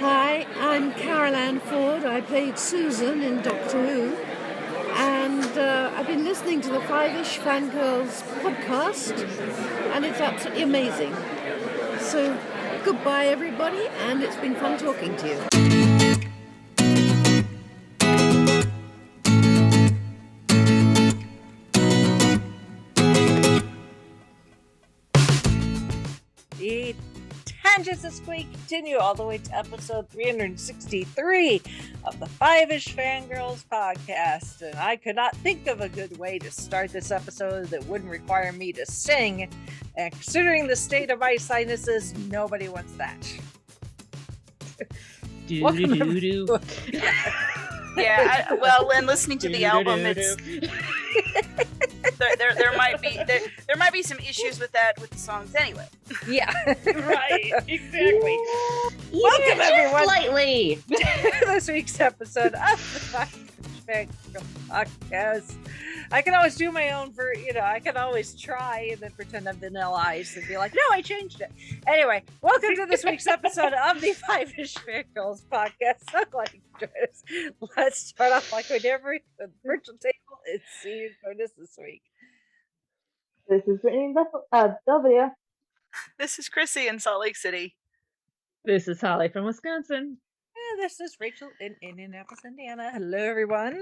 Hi, I'm Carol Ann Ford. I played Susan in Doctor Who. And I've been listening to the Five-ish Fangirls podcast, and it's absolutely amazing. So, goodbye, everybody, and it's been fun talking to you. The tangents this week continue all the way to episode 363 of the Five-ish Fangirls podcast, and I could not think of a good way to start this episode that wouldn't require me to sing, and considering the state of my sinuses, nobody wants that. Do. Yeah, when listening to the album, it's there might be some issues with that with the songs anyway. Yeah, Right, exactly. Welcome everyone Slightly. to this week's episode of the Five-ish Fangirls podcast. I can always do my own I can always try and then pretend I'm Vanilla Ice and be like, no, I changed it. Anyway, welcome to this week's episode of the Five-ish Fangirls podcast. So glad you joined us. Let's start off like we did with the virtual table and see who joined us this week. This is Brittany W. This is Chrissy in Salt Lake City. This is Holly from Wisconsin. And this is Rachel in Indianapolis, Indiana. Hello, everyone.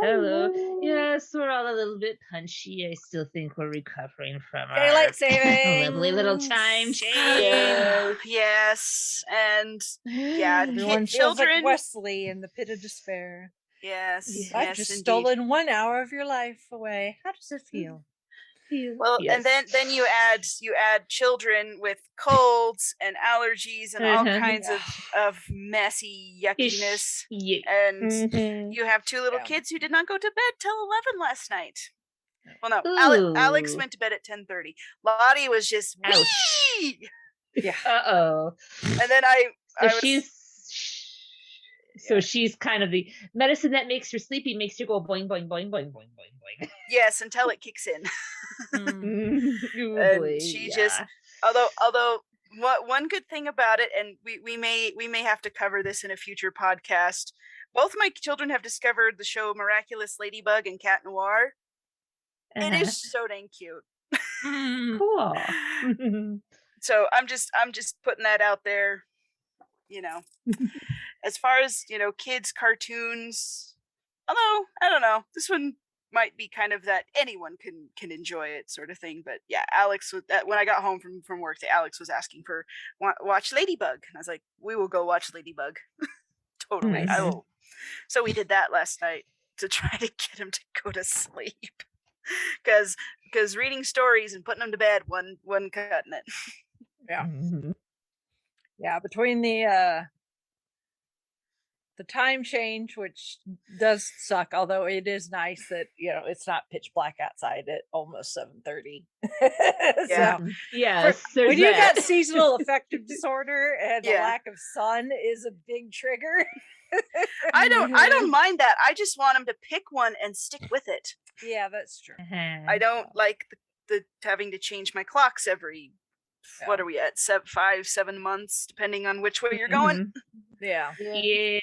Hello. Yes, we're all a little bit punchy. I still think we're recovering from Daylight our saving. lovely little time change. Yes, and yeah, Everyone feels children. like Wesley in the pit of despair. Yes, I've yes, just indeed. stolen 1 hour of your life away. How does it feel? Well, Yes. and then you add children with colds and allergies and all kinds of messy yuckiness, and Mhm. you have two little Yeah. kids who did not go to bed till 11 last night. Well, no, Ooh. Alex went to bed at 10:30. Lottie was just Ouch. wee! Yeah. Uh-oh. And then I was, she's kind of the medicine that makes her sleepy, makes you go boing, boing, boing, boing, boing, boing, boing. yes, until it kicks in. Ooh, And boy, she yeah. just although one good thing about it, and we may have to cover this in a future podcast, both my children have discovered the show Miraculous Ladybug and Cat Noir. It is so dang cute. Cool. So I'm just putting that out there, as far as kids cartoons, although I don't know, this one might be kind of that anyone can enjoy it sort of thing. But yeah, Alex, when I got home from work, Alex was asking for watch Ladybug, and I was like, we will go watch Ladybug. Totally. Nice. I will. So we did that last night to try to get him to go to sleep, because reading stories and putting them to bed wasn't cutting it. Yeah. Mhm. Yeah, between the time change, which does suck, although it is nice that it's not pitch black outside at almost 7:30. Yeah. So, Yes, when you that. got seasonal affective disorder and the Yeah. lack of sun is a big trigger. I don't mind that. I just want him to pick one and stick with it. Yeah, that's true. I don't like the having to change my clocks every. Yeah. What are we at? 7 months, depending on which way you're going. Yeah, Yeah.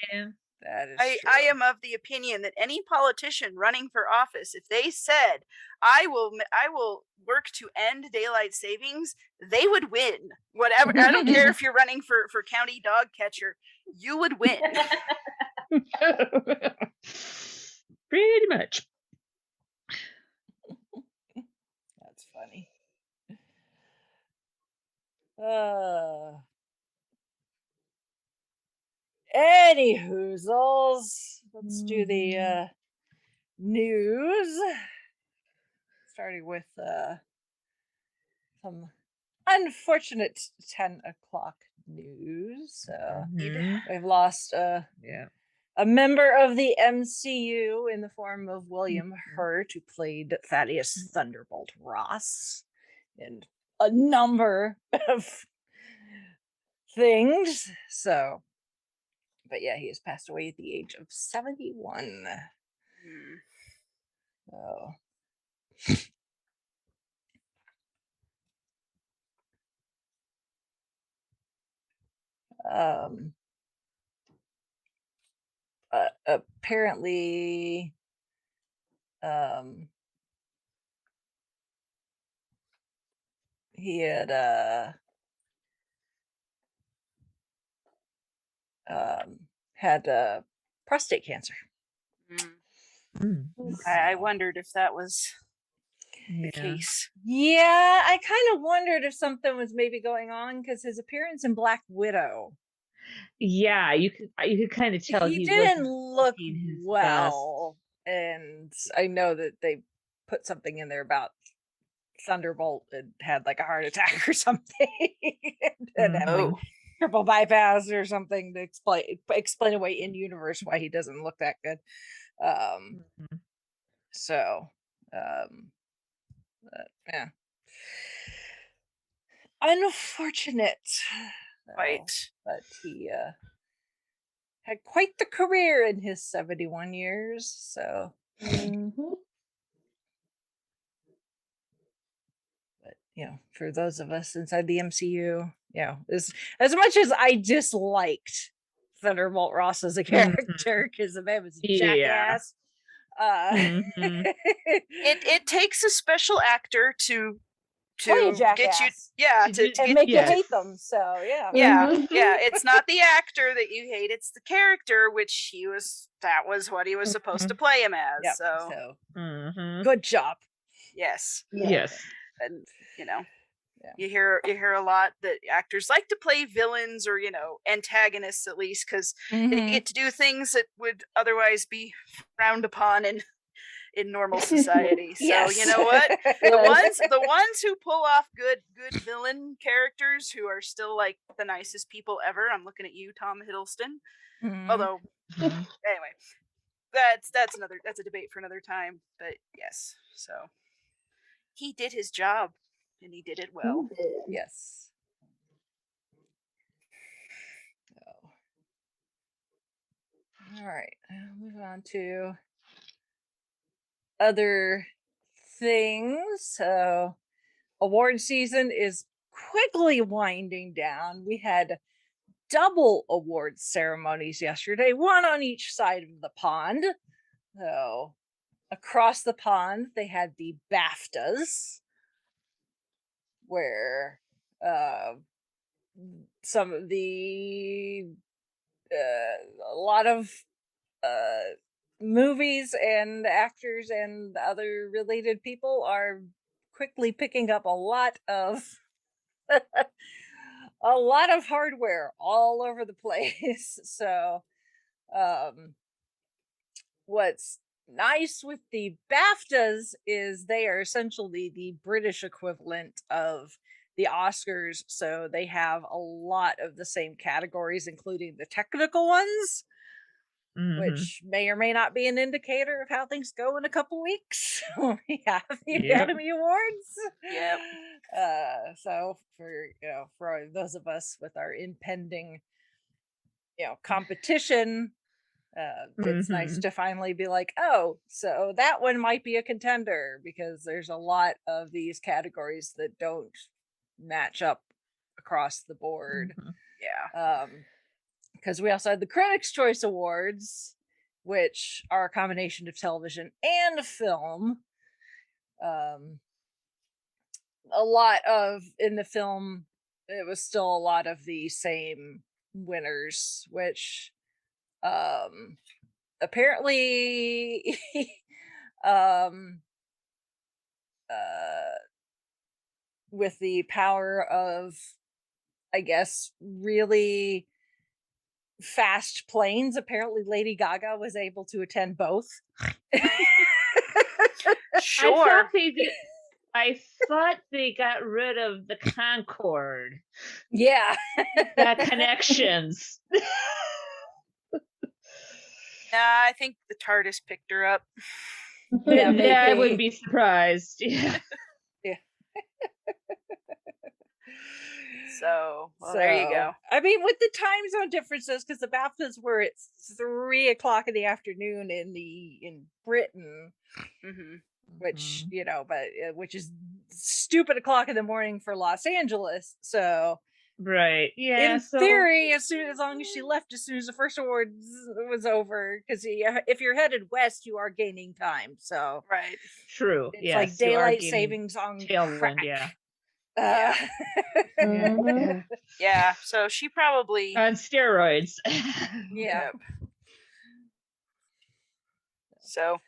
that is I true. am of the opinion that any politician running for office, if they said, I will work to end daylight savings, they would win. Whatever. I don't care if you're running for county dog catcher, you would win. Pretty much. That's funny. Any hoozles. Let's do the news. Starting with some unfortunate 10 o'clock news. So Mhm. we've lost Yeah. a member of the MCU in the form of William Hurt, who played Thaddeus Thunderbolt Ross in a number of things. So, but yeah, he has passed away at the age of 71. So, apparently, he had prostate cancer. I wondered if that was the Yeah. case. Yeah, I kind of wondered if something was maybe going on because his appearance in Black Widow, Yeah, you could kind of tell he he didn't wasn't look looking his best. well, and I know that they put something in there about Thunderbolt had like a heart attack or something, and had like Oh, triple bypass or something to explain away in universe why he doesn't look that good. Mhm. So, yeah, unfortunate. right. But he had quite the career in his 71 years. So, Mhm. but for those of us inside the MCU, as much as I disliked Thunderbolt Ross as a character because the man was a Yeah. jackass. Mhm. It takes a special actor to Play a get you, jackass. to And make you Yes. hate them. So yeah. Mhm. It's not the actor that you hate, it's the character, which that was what he was supposed to play him as. Yep. So Mhm. Good job. yes, Yes. and Yeah. you hear a lot that actors like to play villains or antagonists, at least because they get to do things that would otherwise be frowned upon in normal society. So Yes. you know what? The ones who pull off good villain characters who are still like the nicest people ever. I'm looking at you, Tom Hiddleston. Mhm. Although Mhm. anyway, that's a debate for another time. But yes, so he did his job and he did it well. Yes. So, all right. Move on to other things. So, award season is quickly winding down. We had double awards ceremonies yesterday, one on each side of the pond. So, across the pond, they had the BAFTAs, where some of the a lot of movies and actors and other related people are quickly picking up a lot of a lot of hardware all over the place. So what's nice with the BAFTAs is they are essentially the British equivalent of the Oscars, so they have a lot of the same categories, including the technical ones, Mhm. which may or may not be an indicator of how things go in a couple weeks. We have the Yep. Academy Awards. Yep. So for those of us with our impending competition, it's nice Mhm. to finally be like, oh, so that one might be a contender, because there's a lot of these categories that don't match up across the board. Mhm. Yeah. Because we also had the Critics' Choice Awards, which are a combination of television and film. A lot of in the film, it was still a lot of the same winners, which apparently um with the power of, I guess, really fast planes, apparently Lady Gaga was able to attend both. Sure. I thought they got rid of the Concorde. Yeah. Got connections. I think the TARDIS picked her up. Yeah, I maybe. wouldn't be surprised. Yeah. Yeah. So there you go. I mean, with the time zone differences, because the BAFTAs were at 3:00 in the afternoon in Britain, Mm-hmm. which Mhm. which is stupid o'clock in the morning for Los Angeles. So Right. Yeah. In theory, as long as she left as soon as the first award was over, because if you're headed west, you are gaining time. So Right. True. it's Yes, like you are daylight gaining savings on tailwind. crack. Yeah. Uh, Mhm. Yeah. So she probably. On steroids. yeah. Yep. So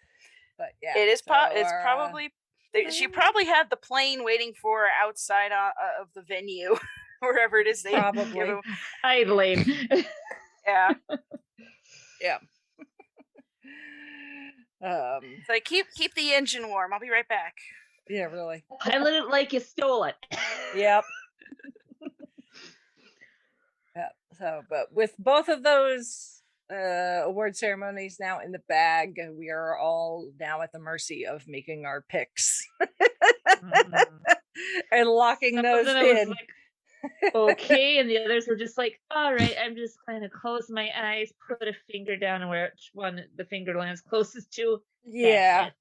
But yeah, it is. so It's our, probably. She probably had the plane waiting for her outside of the venue, wherever it is they Probably. give 'em. Idling. Yeah. yeah. It's like keep the engine warm. I'll be right back. Yeah, really. Pilot it like you stole it. Yep. Yeah. So, but with both of those award ceremonies now in the bag, we are all now at the mercy of making our picks and locking Some those of them I was in. like, okay, and the others were just like, all right, I'm just kind of close my eyes, put a finger down, and which one the finger lands closest to. Yeah. That's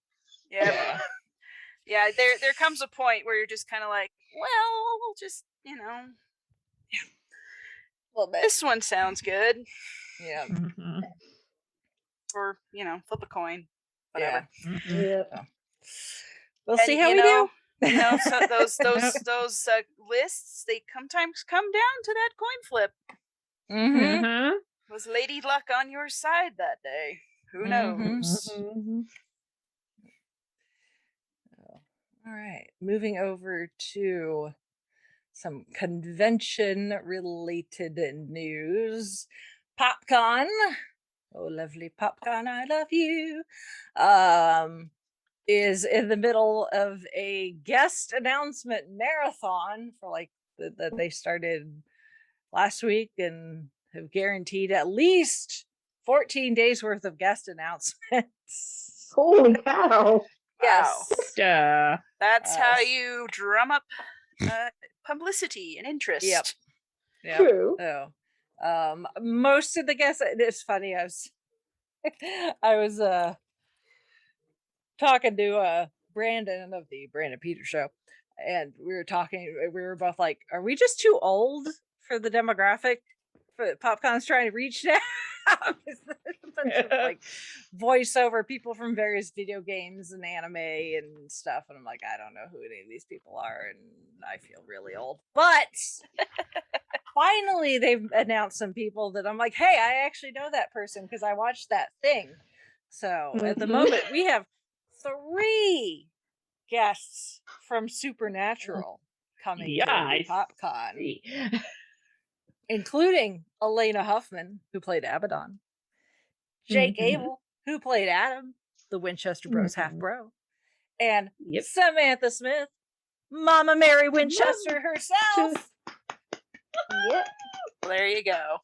it. Yeah. Yeah. There comes a point where you're just kind of like, well, we'll just Well, this one sounds good, yeah. Mhm. or flip a coin, whatever. Yeah. Mhm. Yep. We'll And, see how we do. So those lists, they sometimes come down to that coin flip. Mm-hmm. Mhm. Was Lady Luck on your side that day? Who knows? Mhm. All right, moving over to some convention related news. PopCon, oh lovely PopCon, I love you, is in the middle of a guest announcement marathon for that they started last week and have guaranteed at least 14 days worth of guest announcements. Holy cow. Yes. Duh. That's how Yes. you drum up publicity and interest. Yep. Yep. True. So, most of the guests. It's funny. I was talking to Brandon of the Brandon Peters show, and we were talking. We were both like, "Are we just too old for the demographic for PopCon's trying to reach now?" It's a bunch of like voiceover people from various video games and anime and stuff, and I'm like, I don't know who any of these people are, and I feel really old. But finally, they've announced some people that I'm like, hey, I actually know that person because I watched that thing. So at the Mhm. moment, we have 3 guests from Supernatural coming Yeah, to I PopCon, see. including Elena Huffman, who played Abaddon, Jake Mhm. Abel, who played Adam, the Winchester Bros half Mhm. bro, and Yep. Samantha Smith, Mama Mary Winchester herself. Yep. Well, there you go.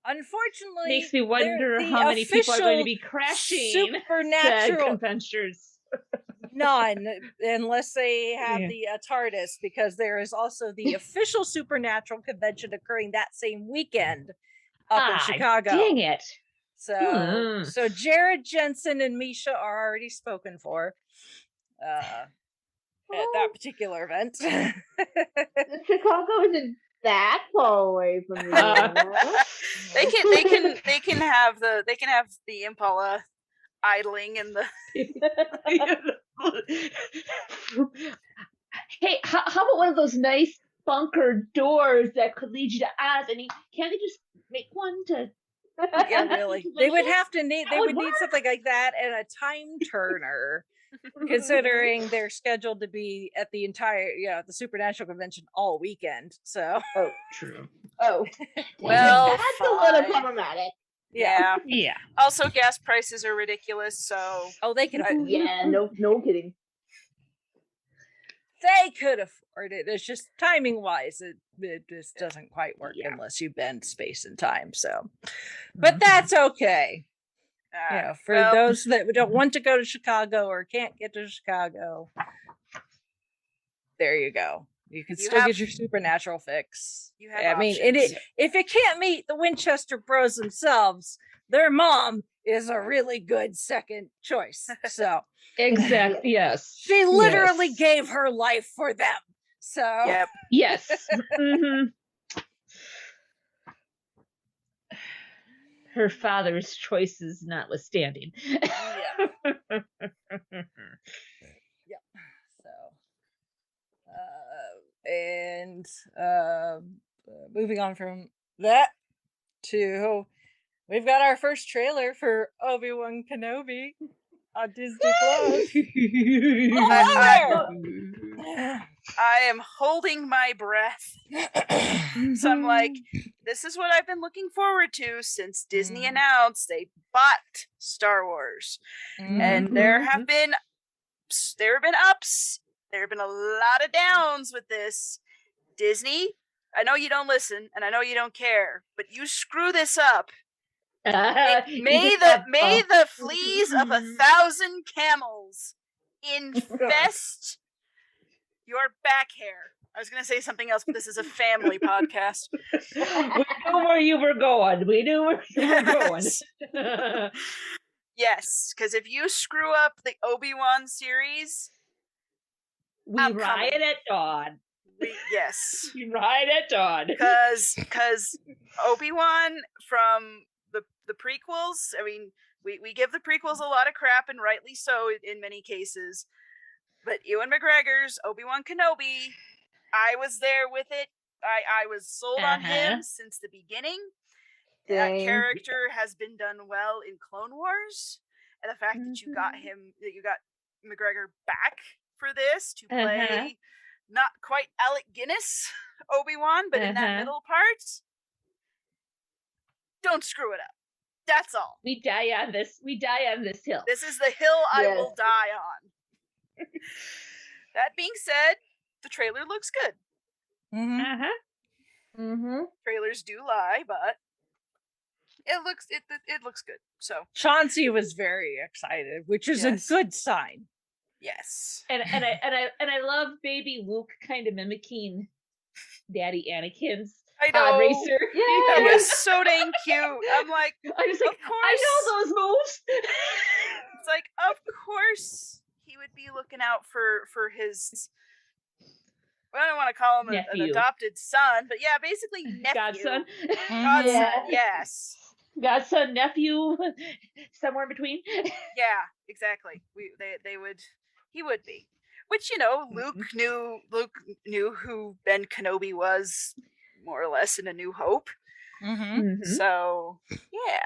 Unfortunately, Makes me wonder the how many people are going to official be crashing said Supernatural conventions. none, unless they have Yeah. the TARDIS, because there is also the official Supernatural convention occurring that same weekend up in Chicago. Dang it. So, so Jared Jensen and Misha are already spoken for at that particular event. Chicago isn't that far away from me. They can have the Impala idling in the. Hey, how about one of those nice bunker doors that could lead you to Oz? I mean, can't they just make one to? Yeah, really. They would have to need. They would would need something like that and a time turner, considering they're scheduled to be at the entire, the Supernatural convention all weekend. So, Oh, True. oh. Well, That's a little fine. problematic. Yeah. Yeah. Also, gas prices are ridiculous, so oh, they can. Yeah, no kidding. They could afford it. It's just timing wise, it just doesn't quite work Yeah. unless you bend space and time. So, but that's okay. For those that don't want to go to Chicago or can't get to Chicago, there you go. You can still get your Supernatural fix. You have I mean, options. if it can't meet the Winchester Bros themselves, their mom is a really good second choice. So Exactly. Yes. she literally Yes. gave her life for them. So Yep. Yes. Mhm. Her father's choices notwithstanding. yeah. Yep. So and moving on from that to we've got our first trailer for Obi-Wan Kenobi on Disney Plus. I am holding my breath. So I'm like, this is what I've been looking forward to since Disney announced they bought Star Wars. And there have been ups, there have been a lot of downs with this. Disney, I know you don't listen and I know you don't care, but you screw this up. May the fleas of 1,000 camels infest your back hair. I was going to say something else, but this is a family podcast. We knew where you were going. We knew where you were going. Yes, because if you screw up the Obi-Wan series, we I'm riot coming. at dawn. Yes. We riot at dawn. Because Obi-Wan from the prequels, I mean, we give the prequels a lot of crap, and rightly so in many cases. But Ewan McGregor's Obi-Wan Kenobi, I was there with it. I was sold on him since the beginning. That Same. character has been done well in Clone Wars, and the fact that you got McGregor back for this to play not quite Alec Guinness Obi-Wan, but in that middle part, don't screw it up. That's all. We die on this hill. This is the hill I will die on. That being said, the trailer looks good. Trailers do lie, but it looks good. So Chauncey was very excited, which is a good sign. Yes. And I love baby Luke kind of mimicking Daddy Anakin's pod racer. Yeah, that was so dang cute. I'm like, I was like, I know those moves. It's like, of course he would be looking out for his. I don't want to call him an adopted son, but yeah, basically nephew. Godson. Godson, yes. Godson, nephew, somewhere in between. Yeah, exactly. He would be. Which, Luke knew who Ben Kenobi was, more or less, in A New Hope. So, yeah.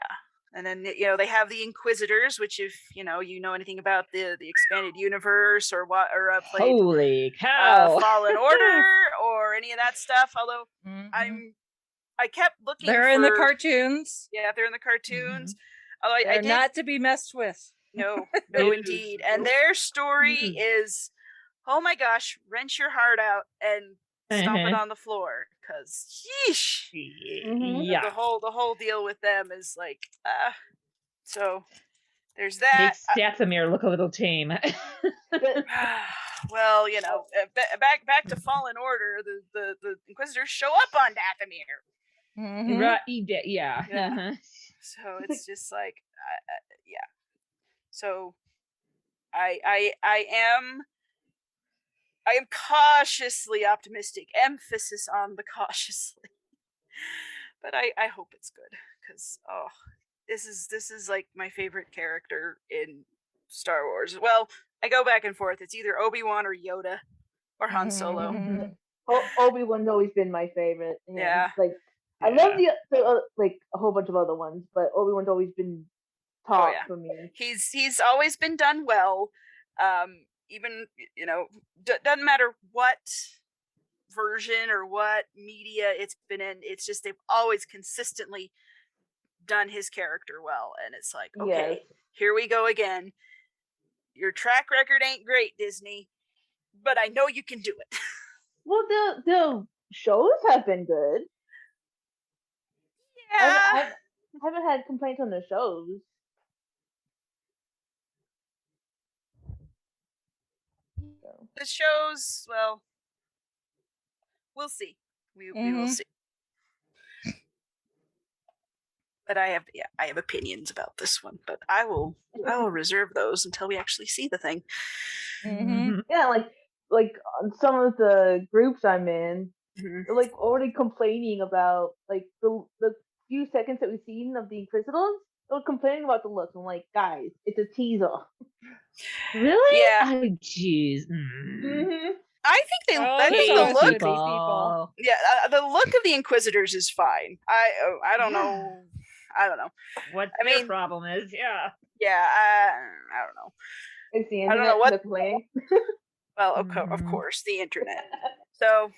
And then, they have the Inquisitors, which if, you know anything about the expanded universe or played Holy cow. Fallen Order or any of that stuff, although I kept looking They're in the cartoons. Yeah, they're in the cartoons. Although they're not to be messed with. No, indeed. And their story is, oh my gosh, wrench your heart out and stomp it on the floor. Because, yeesh. Yeah. The whole deal with them is like, so there's that. Makes Dathomir look a little tame. Well, back to Fallen Order, the Inquisitors show up on Dathomir. Right, yeah. So it's just like, yeah. So I am cautiously optimistic. Emphasis on the cautiously. But I hope it's good, because this is like my favorite character in Star Wars. Well, I go back and forth. It's either Obi-Wan or Yoda or Han Solo. Obi-Wan's always been my favorite. Yeah. Like, I love the like a whole bunch of other ones, but Obi-Wan's always been top for me. He's always been done well. Even doesn't matter what version or what media it's been in. It's just they've always consistently done his character well, and it's like, okay, here we go again. Your track record ain't great, Disney, but I know you can do it. Well, the shows have been good. Yeah. I haven't had complaints on the shows. The shows, well, we'll see. We will see. But I have opinions about this one, but I will reserve those until we actually see the thing. Yeah, like on some of the groups I'm in, Mhm. they're like already complaining about like the few seconds that we've seen of the Inquisitors. They're complaining about the look. I'm like, guys, it's a teaser. Really? Yeah. Jeez. Mm-hmm. I think they. Oh, I there's think the always look. gonna be people. Yeah, the look of the Inquisitors is fine. I don't know. I don't know. What I their mean, problem is, yeah. yeah. I don't know. It's the I don't know internet what. that's playing. Well, of Mhm. course, the internet. So,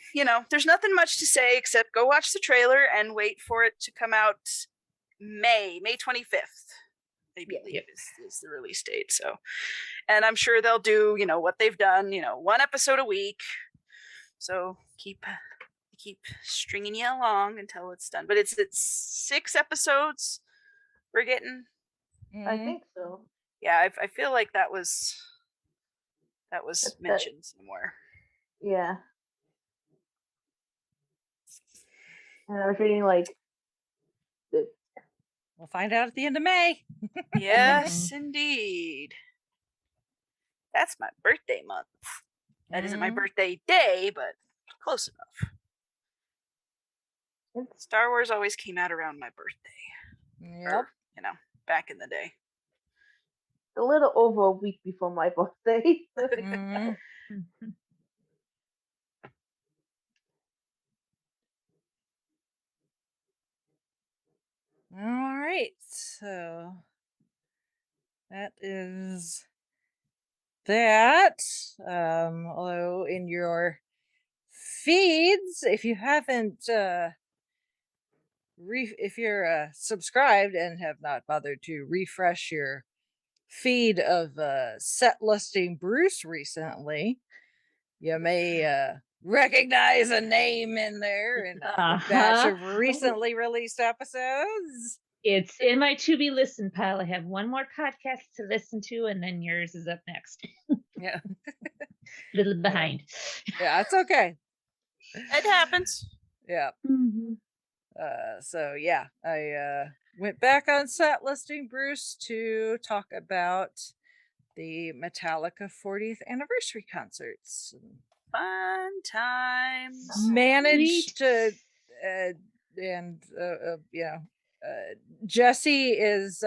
there's nothing much to say except go watch the trailer and wait for it to come out May 25th. I believe Yep. is the release date. So, and I'm sure they'll do, what they've done, one episode a week. So keep stringing you along until it's done. But it's 6 episodes we're getting. I think so. Yeah, I feel like that was That- mentioned somewhere. Yeah. And I was reading like We'll find out at the end of May. Yes, indeed. That's my birthday month. That isn't my Mhm. birthday day, but close enough. Star Wars always came out around my birthday. Yep. Or, back in the day. a little over a week before my birthday. Mhm. Mhm. All right. So that is that. Although in your feeds, if you haven't if you're subscribed and have not bothered to refresh your feed of set listing Bruce recently, you may recognize a name in there in a batch of recently released episodes. It's in my to be listened pile. I have one more podcast to listen to, and then yours is up next. Yeah, Little behind. yeah, it's okay. It happens. Yeah. Mhm. So yeah, I went back on set listing Bruce to talk about the Metallica 40th anniversary concerts. Fun times. Managed Sweet. to Jesse is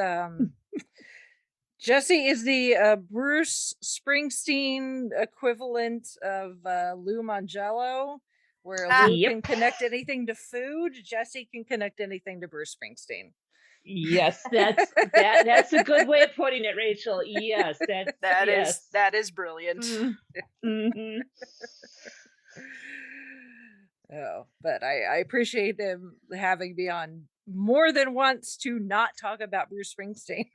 Jesse is the Bruce Springsteen equivalent of Lou Mangello, where Lou Yep. can connect anything to food. Jesse can connect anything to Bruce Springsteen. Yes, that's a good way of putting it, Rachel. Yes, That is brilliant. Mhm. Oh, but I appreciate them having me on more than once to not talk about Bruce Springsteen.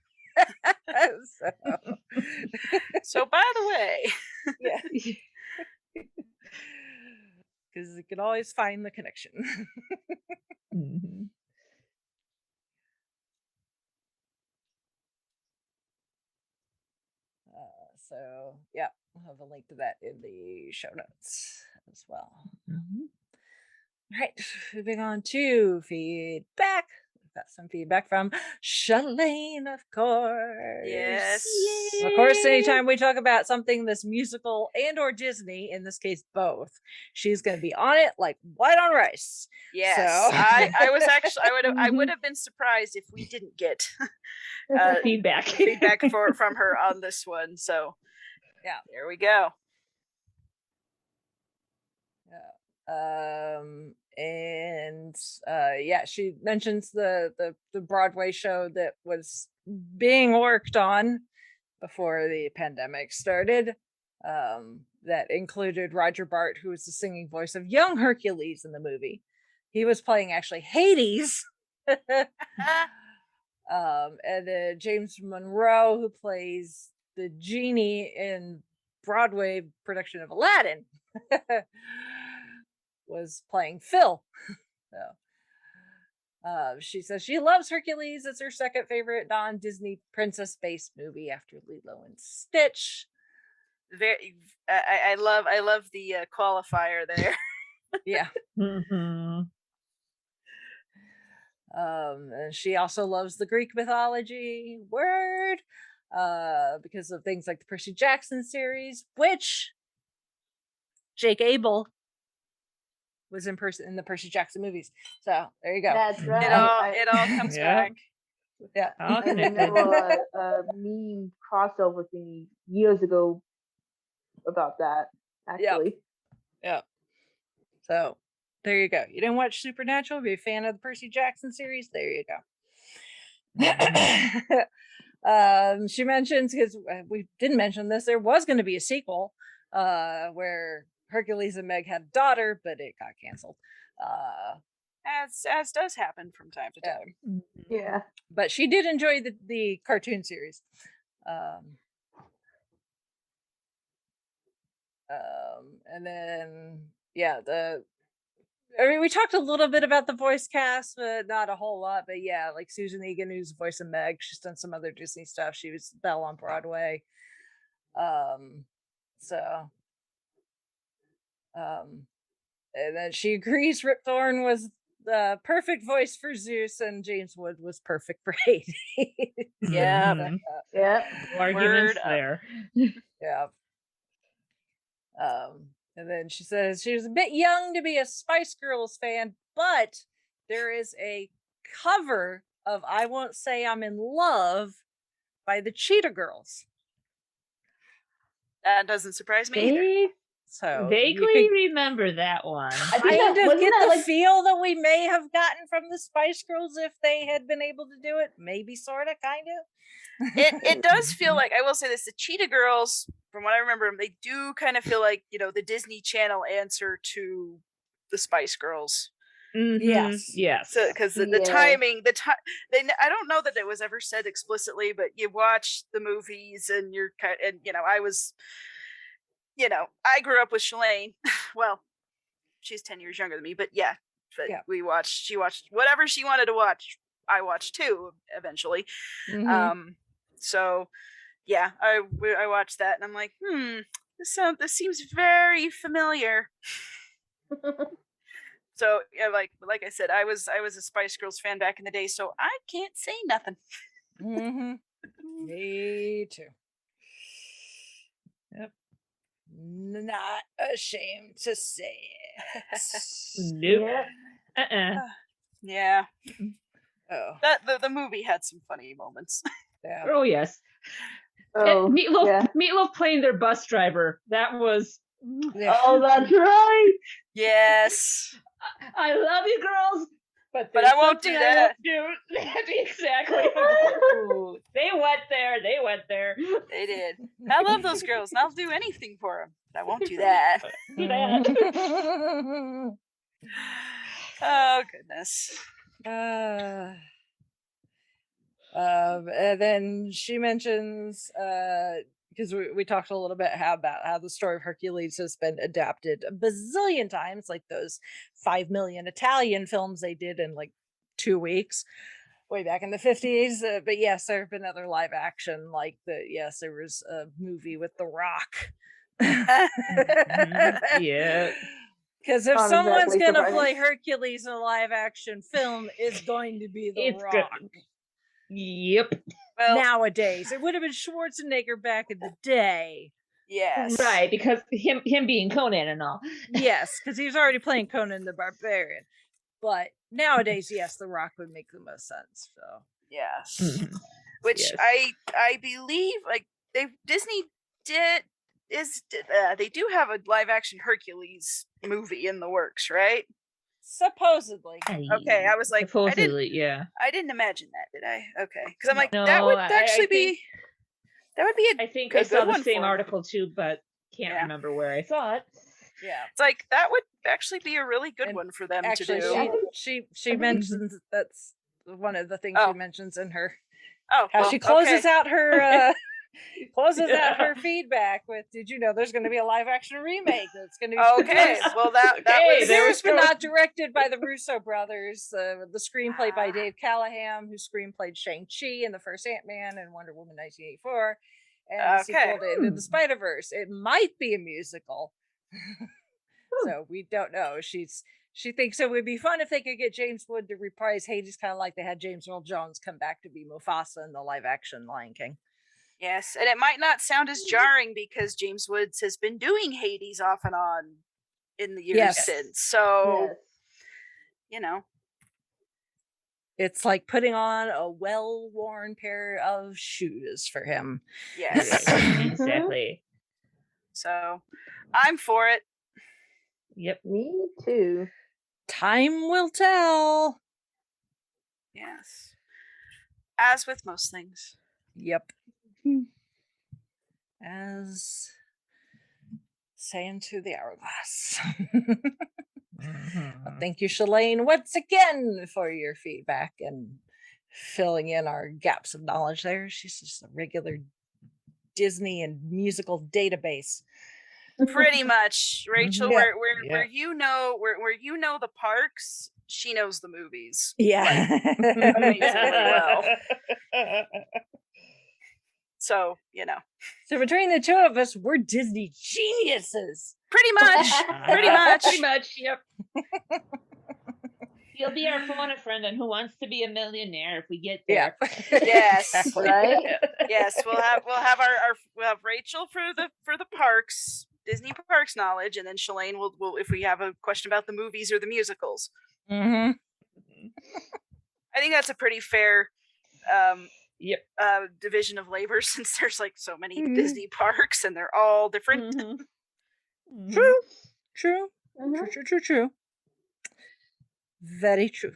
So by the way, Yeah, because you can always find the connection. Mhm. So yeah, I'll have a link to that in the show notes as well. Mhm. All right, moving on to feedback. We've got some feedback from Shalane, of course. yes. Of course, anytime we talk about something that's musical and or Disney, in this case both, she's going to be on it like white on rice. Yes. So- I was actually I Mhm. would have been surprised if we didn't get Feedback. feedback from her on this one. So Yeah. there we go. And yeah, she mentions the Broadway show that was being worked on before the pandemic started. That included Roger Bart, who was the singing voice of young Hercules in the movie. He was playing actually Hades. And then James Monroe, who plays the genie in Broadway production of Aladdin, was playing Phil. So, she says she loves Hercules. It's her second favorite non-Disney princess-based movie after Lilo and Stitch. Very, I love the qualifier there. Yeah. Mhm. And she also loves the Greek mythology because of things like the Percy Jackson series, which Jake Abel was in the Percy Jackson movies. So there you go. That's right. It all comes Yeah. back. Yeah. All I connected. remember a meme crossover thingy years ago about that. Actually, Yeah. So there you go. You didn't watch Supernatural? Be a fan of the Percy Jackson series? There you go. She mentions, because we didn't mention this, there was going to be a sequel where Hercules and Meg had a daughter, but it got canceled. As does happen from time to time. yeah. But she did enjoy the cartoon series. And then we talked a little bit about the voice cast, but not a whole lot. But yeah, like Susan Egan, who's the voice of Meg, she's done some other Disney stuff. She was Belle on Broadway. And then she agrees Rip Torn was the perfect voice for Zeus, and James Wood was perfect for Hades. Yeah. Mhm. Yeah. No arguments Word up. there. Yeah. And then she says she was a bit young to be a Spice Girls fan, but there is a cover of I Won't Say I'm in Love by the Cheetah Girls. That doesn't surprise me either. So Vaguely remember that one. I think kind that of wasn't get that the like feel that we may have gotten from the Spice Girls if they had been able to do it. Maybe, sort of, kind of. It does feel like, I will say this, the Cheetah Girls, from what I remember, they do kind of feel like, the Disney Channel answer to the Spice Girls. Mhm. Yes. Yes. So because the Yeah. timing, I don't know that it was ever said explicitly, but you watch the movies and you're kind, and I was, I grew up with Shalane. Well, she's 10 years younger than me, but yeah, she watched whatever she wanted to watch. I watched too eventually. Mhm. So yeah, I watched that and I'm like, this seems very familiar. So yeah, like I said, I was a Spice Girls fan back in the day, so I can't say nothing. Mhm. Me too. Yep. Not ashamed to say it. Nope. yeah. Yeah, Oh, the movie had some funny moments. yeah. Oh yes. Oh, And Meatloaf, yeah. Meatloaf playing their bus driver. That was. Yeah. Oh, that's right. Yes. I love you, girls, but But I won't do something I won't do. Exactly. Ooh, they went there. They went there. They did. I love those girls, and I'll do anything for them. But I won't do that. Do that. Oh goodness. And then she mentions because we talked a little bit about how the story of Hercules has been adapted a bazillion times, like those 5 million Italian films they did in like 2 weeks way back in the 50s. But yes, there have been other live action, like there was a movie with The Rock. Yeah. Because if Not someone's exactly going to surprising. play Hercules in a live action film, it's going to be The It's Rock. good. Yep. Well, Nowadays, it would have been Schwarzenegger back in the day. yes. Right, because him being Conan and all. Yes, because he was already playing Conan the Barbarian. But nowadays, yes, The Rock would make the most sense. So Yes. Mhm. Which Yes. I believe like Disney they do have a live action Hercules movie in the works, right? supposedly, Okay, I was like, supposedly, yeah. I didn't imagine that, did I? Okay, because I'm like, No, that would I actually think- be that would be a I think a I saw good the one same for 'em. article too, but can't Yeah. remember where I saw it. yeah. It's like that would actually be a really good And one for them Actually, to do. Yeah. she mentions that's one of the things Oh. she mentions in her Oh, how well, she closes okay. out her out Yeah. her feedback with, "Did you know there's going to be a live action remake that's going to be Okay, well that Okay, was there produced we but go. not directed by the Russo brothers. The screenplay by Dave Callahan, who screenplayed Shang-Chi in the first Ant-Man and Wonder Woman 1984, and the sequel to Into the Spider-Verse. It might be a musical, so we don't know. She thinks it would be fun if they could get James Wood to reprise Hades, kind of like they had James Earl Jones come back to be Mufasa in the live-action Lion King. Yes, and it might not sound as jarring because James Woods has been doing Hades off and on in the years since. So, It's like putting on a well-worn pair of shoes for him. Yes. Exactly. So, I'm for it. Yep. Me too. Time will tell. Yes. As with most things. Yep. As saying to the hourglass. Thank you, Shalane, once again for your feedback and filling in our gaps of knowledge there. She's just a regular Disney and musical database. Pretty much, Rachel. Yeah. Where you know the parks, she knows the movies. Yeah. Amazingly well. So, So between the two of us, we're Disney geniuses. Pretty much. Pretty much. Yep. He'll be our phone a friend on Who Wants to Be a Millionaire if we get there. Yeah. Yes. Right? Yes, we'll have Rachel for the parks, Disney parks knowledge, and then Shalane will if we have a question about the movies or the musicals. Mm-hmm. I think that's a pretty fair division of labor since there's like so many Disney parks and they're all different. Mm-hmm. True. True. Very true.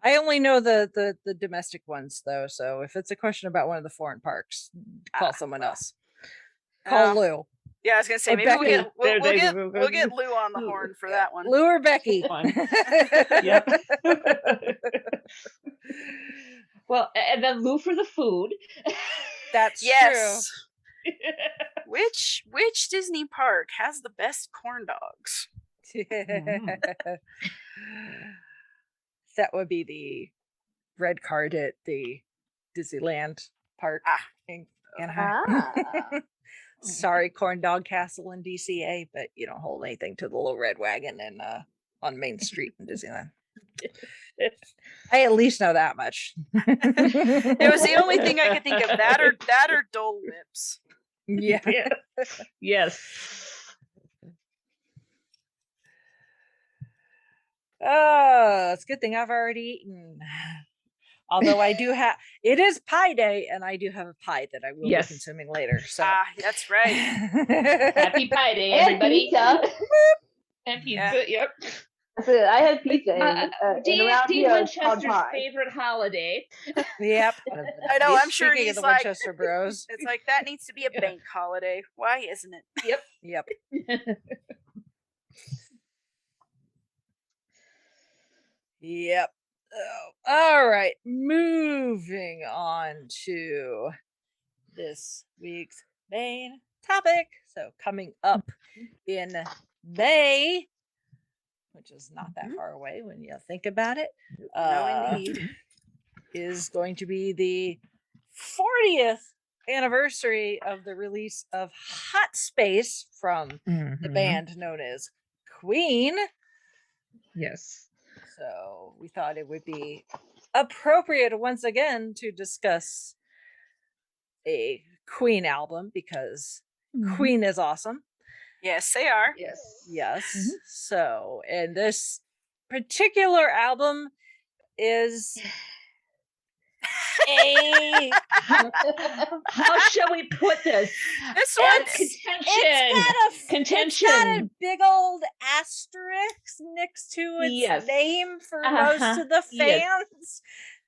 I only know the domestic ones though, so if it's a question about one of the foreign parks, call someone else. Call Lou. Yeah, I was gonna say Or maybe Becky. we'll get Lou on the horn for that one. Lou or Becky. Yep. Well, and then Lou for the food. That's Yes. Which Disney park has the best corn dogs? true. That would be the red card at the Disneyland park in Anaheim. Sorry, Corn Dog Castle in DCA, but you don't hold anything to the little red wagon and on Main Street in Disneyland. I at least know that much. It was the only thing I could think of. That or Dole Whips. Yeah. Yes. Oh, it's a good thing I've already eaten. Although I do have, it is pie day, and I do have a pie that I will be consuming later. So that's right. Happy Pie Day, And everybody. pizza. And pizza. Yep. So I had pizza. Dean Winchester's favorite holiday. Yep. I know. I'm sure Speaking he's of the like, Winchester Bros. it's like that needs to be a bank holiday. Why isn't it? Yep. Yep. Oh, all right. Moving on to this week's main topic. So coming up in May, which is not that far away when you think about it, No, indeed. is going to be the 40th anniversary of the release of Hot Space from the band known as Queen. Yes. So we thought it would be appropriate once again to discuss a Queen album because Queen is awesome. Yes, they are. Yes. So, and this particular album is a how shall we put this? This one Contention. It's got a big old asterisk next to its name for most of the fans,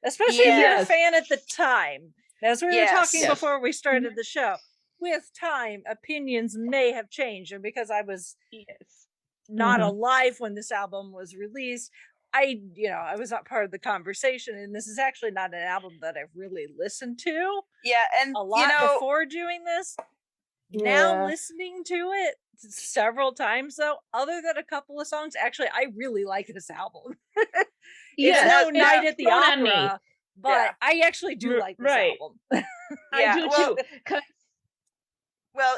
especially if you're a fan at the time. As we were talking before we started the show, with time, opinions may have changed, and because I was not alive when this album was released, I was not part of the conversation, and this is actually not an album that I've really listened to. Yeah, and a lot before doing this. Now listening to it several times, though, other than a couple of songs, actually, I really like this album. It's no Night at the Opera, but I actually do like this album. I do too. Well,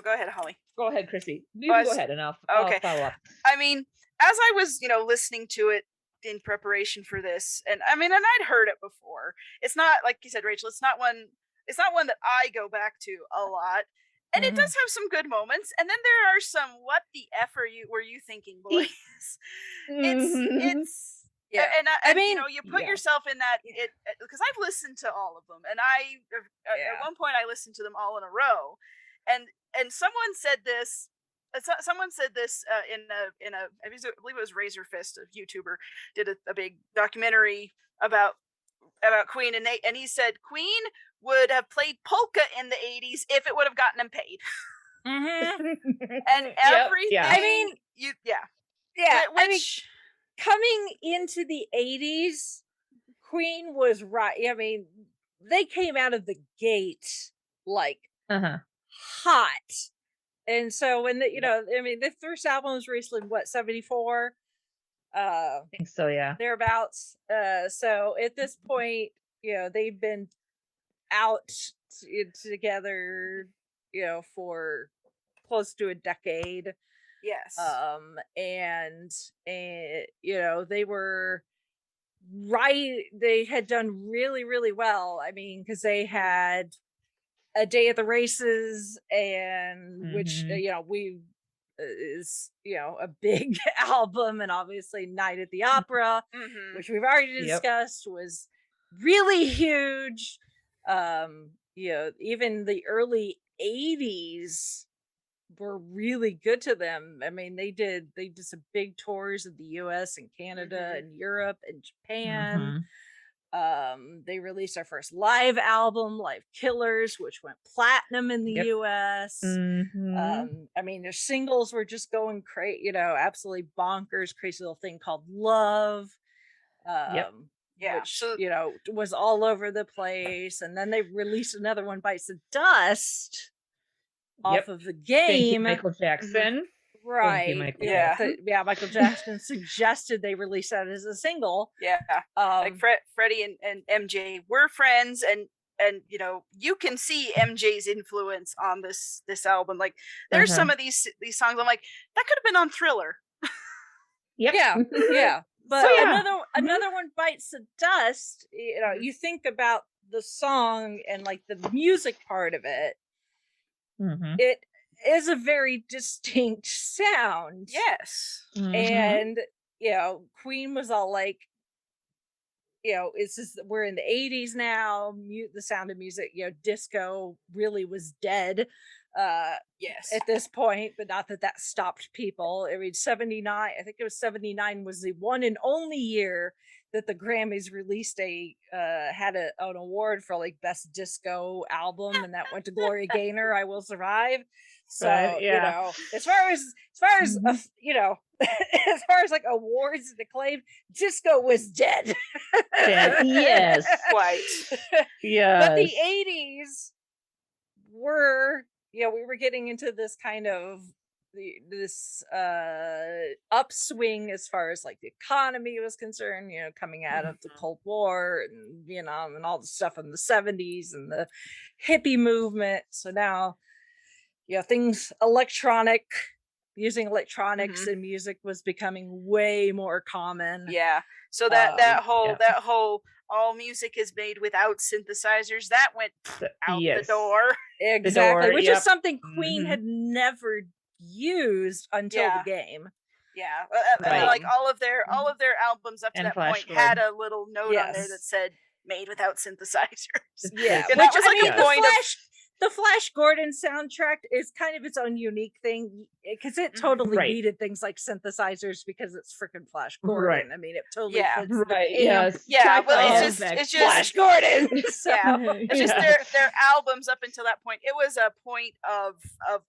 go ahead, Holly. Go ahead, Chrissy. You go ahead, and I'll follow up. I mean, as I was, listening to it in preparation for this, and I'd heard it before. It's not, like you said, Rachel, it's not one it's not one that I go back to a lot. And it does have some good moments, and then there are some "what the f were you thinking, boys?" It's Yeah. and mean, you know, you put yourself in that because I've listened to all of them, and at one point I listened to them all in a row, and someone said this. Someone said this in a I believe it was Razor Fist, a YouTuber, did a big documentary about Queen, and he said Queen would have played polka in the 80s if it would have gotten him paid. And everything. Yeah. I mean, I mean, Which coming into the 80s, Queen was right. I mean, they came out of the gate like hot. And so when the first album was released in 74? I think so, yeah. Thereabouts. So at this point, they've been out together, for close to a decade. yes. And they were right. They had done really, really well. I mean, because they had A Day at the Races, and which we is a big album, and obviously Night at the Opera, which we've already discussed, was really huge. Even the early 80s were really good to them. I mean, they did some big tours of the US and Canada and Europe and Japan. They released our first live album, Live Killers, which went platinum in the US. I mean, their singles were just going crazy, absolutely bonkers, crazy little thing called Love. Which, was all over the place. And then they released another one, Bites the Dust, off of the game. Thank you, Michael Jackson. Right. You, Michael Michael Jackson suggested they release that as a single. Like Freddie and MJ were friends, and you can see MJ's influence on this album. Like there's some of these songs I'm like, that could have been on Thriller. But another one, Bites the Dust, you think about the song and like the music part of it. It is a very distinct sound. Yes. And Queen was all like, we're in the 80s now, the sound of music, disco really was dead yes, at this point, but not that stopped people. I mean, 79, I think it was 79 was the one and only year that the Grammys released had an award for like best disco album, and that went to Gloria Gaynor, I Will Survive. So as far as as far as like awards and acclaim, disco was dead. Yes, quite. Yeah, but the 80s were we were getting into this kind of this upswing as far as like the economy was concerned, coming out of the Cold War and Vietnam and all the stuff in the 70s and the hippie movement. So now things using electronics in music was becoming way more common. So that whole all music is made without synthesizers, that went out the door. Exactly. Which is something Queen had never used until the game. Like all of their albums up to that point had a little note on there that said made without synthesizers. And that was like a point of the Flash Gordon soundtrack is kind of its own unique thing because it totally needed things like synthesizers because it's freaking Flash Gordon. I mean, it totally fits it's just Flash Gordon. It's just their albums up until that point. It was a point of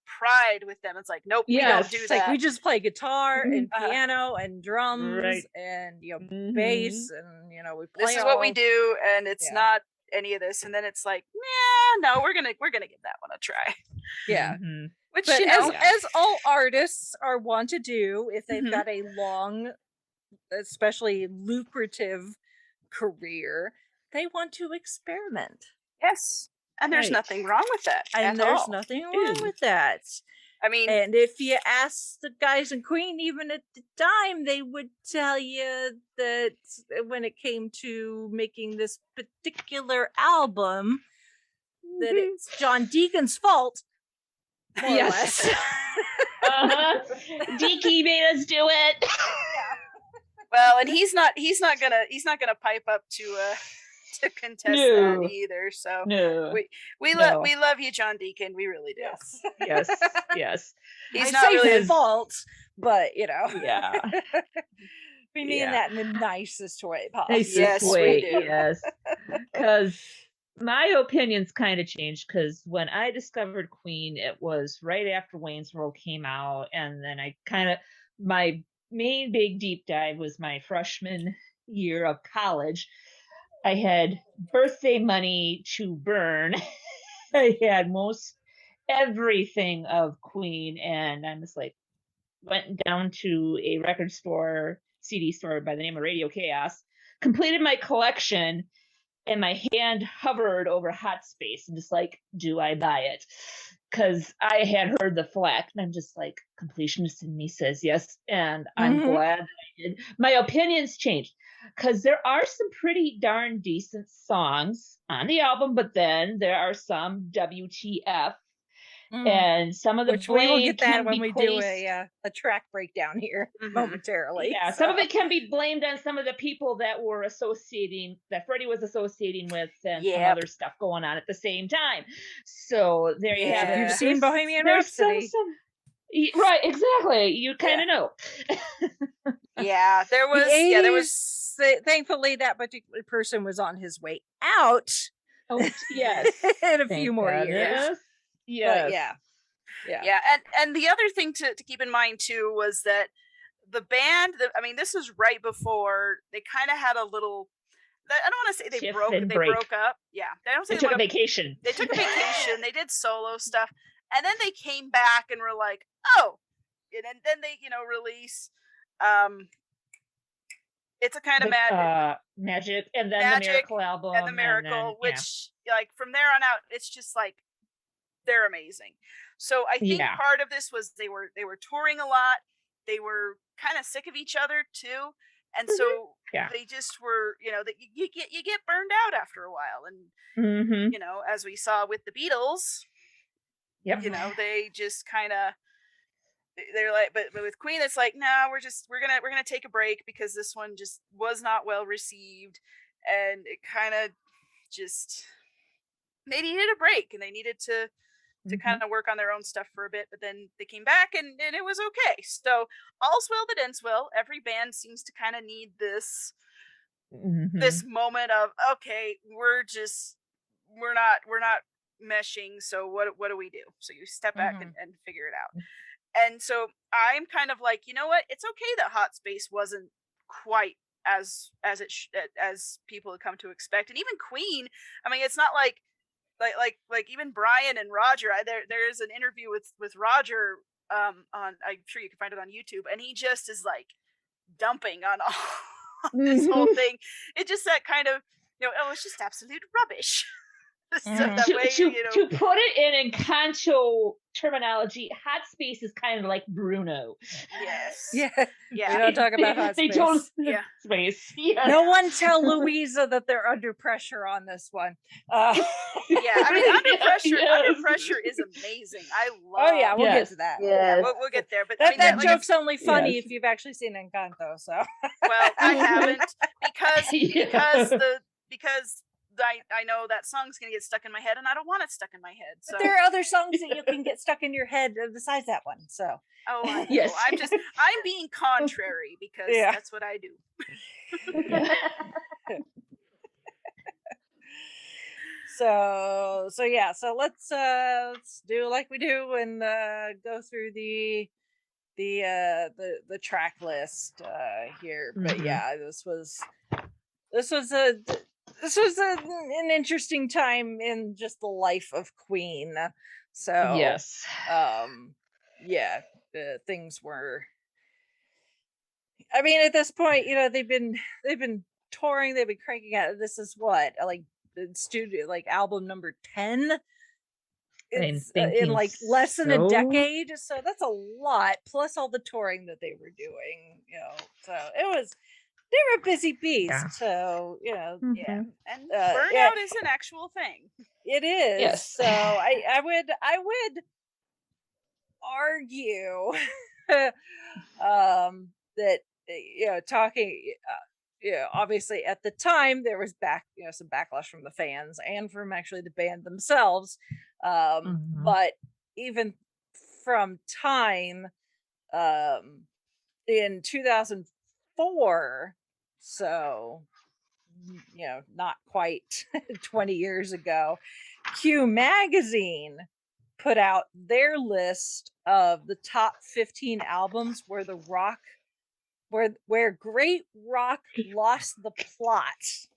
pride with them. It's like, nope, we don't do that. Like we just play guitar and piano and drums and bass and we play. This is what we do, and it's not any of this. And then it's like, no, we're gonna give that one a try. Which but as all artists are wont to do if they've got a long, especially lucrative career, they want to experiment. Yes, and there's nothing wrong with that. And there's nothing wrong with that. I mean, and if you ask the guys in Queen, even at the time, they would tell you that when it came to making this particular album, that it's John Deacon's fault. More or less. Deaky made us do it. Well, and he's not gonna pipe up to contest that either. So we love you, John Deacon. We really do. Yes. He's I not say really his fault, but Yeah. we mean that in the nicest way possible. Nicest way, yes. Because my opinions kind of changed, because when I discovered Queen, it was right after Wayne's World came out, and then my main big deep dive was my freshman year of college. I had birthday money to burn. I had most everything of Queen, and I was like, went down to a record store, CD store by the name of Radio Chaos, completed my collection, and my hand hovered over Hot Space and just like, do I buy it? Because I had heard the flack, and I'm just like, completionist in me says yes, and I'm glad that I did. My opinions changed, because there are some pretty darn decent songs on the album, but then there are some WTF, and some of the which we will get that when we do a track breakdown here momentarily. Yeah, some of it can be blamed on some of the people that Freddie was associating with, and some other stuff going on at the same time. So there you have it. You've seen Bohemian Rhapsody. Right, exactly. You kind of know. There was thankfully that particular person was on his way out. Oh, yes. In a few more years. Yeah. And the other thing to keep in mind too was that the band, this was right before they kind of had a little, I don't want to say they broke up. Yeah. They took a vacation. They took a vacation. They did solo stuff. And then they came back and were like, oh, and then they, release, It's a Kind of Magic, and then the Miracle album. And the Miracle, which like from there on out, it's just like, they're amazing. So I think part of this was they were touring a lot. They were kind of sick of each other too, and so they just were, that you get burned out after a while, and as we saw with the Beatles, they just kind of, they're like, but with Queen, it's like, no, we're gonna take a break, because this one just was not well received, and it kind of just, they needed a break, and they needed to kind of work on their own stuff for a bit, but then they came back and it was okay. So all's well that ends well. Every band seems to kind of need this this moment of, okay, we're not meshing, so what do we do? So you step back and figure it out. And so I'm kind of like, you know what, it's okay that Hot Space wasn't quite as people had come to expect. And even Queen, it's not like even Brian and Roger, there is an interview with Roger on, I'm sure you can find it on YouTube, and he just is like dumping on all this whole thing. It just that kind of, it's just absolute rubbish. So that way, to put it in Concho terminology, Hot Space is kind of like Bruno. Yes. Yeah. We don't talk about Hot Space. Space. Yeah. No one tell Louisa that they're under pressure on this one. Under pressure is amazing. I love. Oh yeah, we'll get to that. Yeah, we'll get there. But that joke's only funny if you've actually seen Encanto. So. Well, I haven't because I know that song's gonna get stuck in my head, and I don't want it stuck in my head. So but there are other songs that you can get stuck in your head besides that one. So yes, I'm being contrary because that's what I do. So let's do like we do and go through the track list here. But this was an interesting time in just the life of Queen. So yes, things were. I mean, at this point, they've been touring, they've been cranking out. This is what the studio album number 10. It's in like less than a decade, so that's a lot. Plus all the touring that they were doing, so it they're a busy beast. Yeah. So Yeah, Mhm. and Uh, burnout is an actual thing. it is. Yes. So I would argue that talking obviously at the time there was some backlash from the fans and from actually the band themselves, Mhm. but even from time in 2004, so not quite 20 years ago, Q Magazine put out their list of the top 15 albums where great rock lost the plot.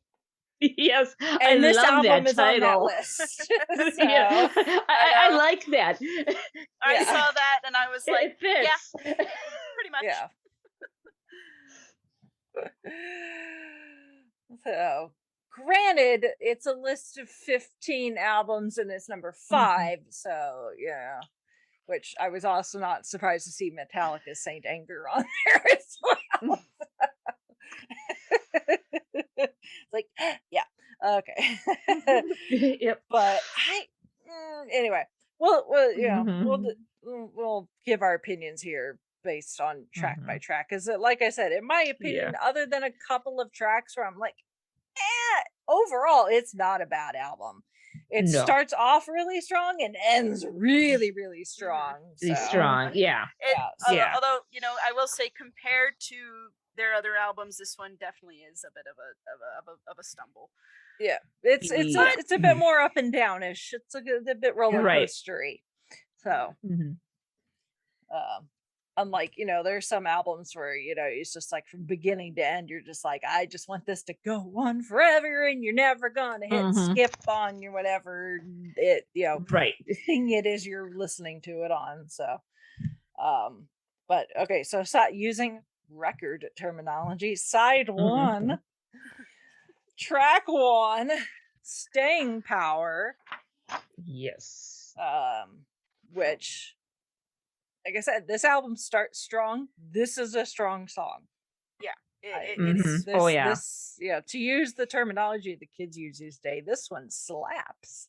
Yes, And I this love album that is on that title. list. Yeah, So, I know. like that. I Yeah. saw that and I was like, It fits. pretty much. yeah. So, granted, it's a list of 15 albums and it's number 5. So, yeah. Which I was also not surprised to see Metallica's Saint Anger on there as well. It's like, yeah, okay. Yep. But anyway, Mhm. we'll give our opinions here based on track by Mhm. track. Because, like I said, in my opinion, other than a couple of tracks where I'm like, overall, it's not a bad album. It No. starts off really strong and ends really, really strong. He's So, strong. Yeah. Yeah. Although I will say, compared to their other albums, this one definitely is a bit of a stumble. Yeah, it's a bit more up and downish. It's a bit roller Right. coastery. So, Mhm. unlike there's some albums where it's just like from beginning to end, you're just like, I just want this to go on forever, and you're never gonna hit skip on your whatever Right. thing it is you're listening to it on. So, but okay, so using record terminology, side one. Track 1, Staying Power. Yes. Which, like I said, this album starts strong. This is a strong song. Yeah. It Mhm. is. Oh, yeah. This, to use the terminology the kids use these days, this one slaps.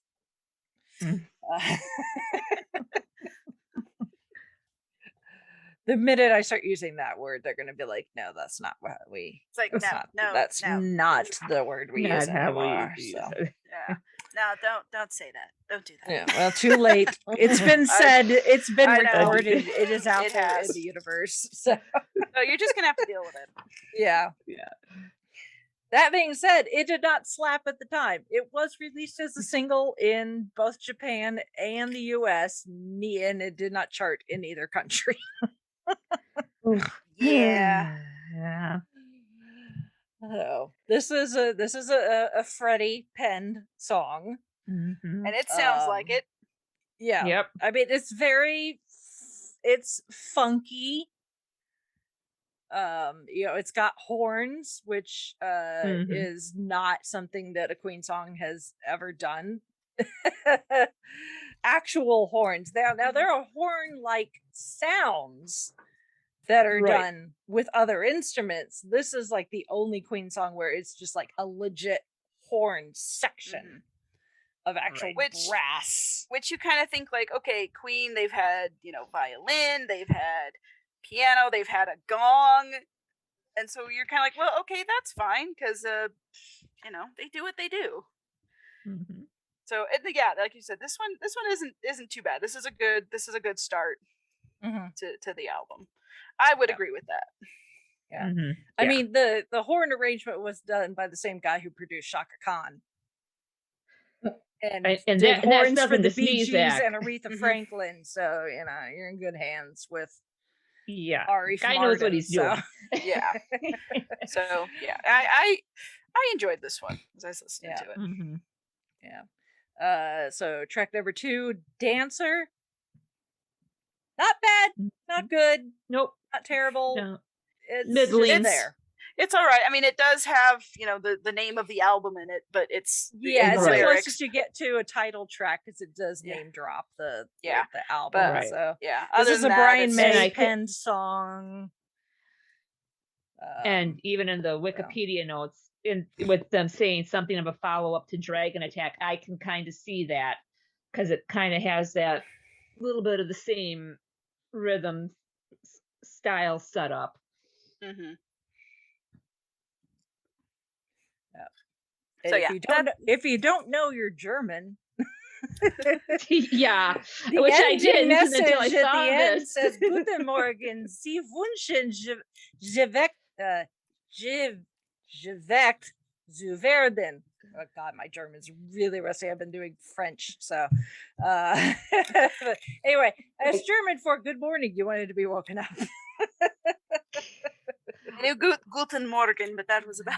The minute I start using that word, they're going to be like, "No, that's not what we." It's like, that's not the word we use anymore. So. Yeah. No, don't say that. Don't do that. Yeah, well, too late. It's been said. It's been I know. recorded. It is out It there has. in the universe. So, So you're just gonna have to deal with it. yeah. That being said, it did not slap at the time. It was released as a single in both Japan and the US, and it did not chart in either country. Yeah. Yeah. Oh, this is a Freddie penned song, Mhm. And it sounds like it. Yeah. Yep. I mean, it's funky. It's got horns, which is not something that a Queen song has ever done. Actual horns. Now there are horn-like sounds that are done with other instruments. This is like the only Queen song where it's just like a legit horn section of actual brass. Which you kind of think like, okay, Queen, they've had, violin, they've had piano, they've had a gong. And so you're kind of like, well, okay, that's fine, because they do what they do. Mhm. So yeah, like you said, this one isn't too bad. This is a good start to the album. I would agree with that. Yeah. Mhm. I Yeah. mean, the horn arrangement was done by the same guy who produced Shaka Khan. And did that's horns for nothing the to Bee sneeze Gees at. and Aretha Franklin. So, you're in good hands with Yeah. Arif Guy Mardin, knows what he's doing. Yeah. So yeah, I enjoyed this one as I was listening to it. Mhm. Yeah. So track number 2, Dancer. Not bad, not good, Nope. not terrible. No. It's Middling. just there. It's all right. I mean, it does have the name of the album in it, but it's It's the the lyrics. closest you get to a title track, because it does name drop the album. But- Right. So Yeah, this other is a than that, Brian it's- May And I penned song. And even in the Wikipedia notes, with them saying something of a follow-up to Dragon Attack, I can kind of see that, because it kind of has that little bit of the same rhythm style setup. Mm-hmm. And So if you don't know you're German, Yeah, the which I ending didn't message until I at saw the end this. says "Guten Morgen, Sie wünschen geweckt zu werden." Oh God, my German's really rusty. I've been doing French, so but anyway, as German for "Good morning," you wanted to be woken up. I knew Guten Morgen, but that was about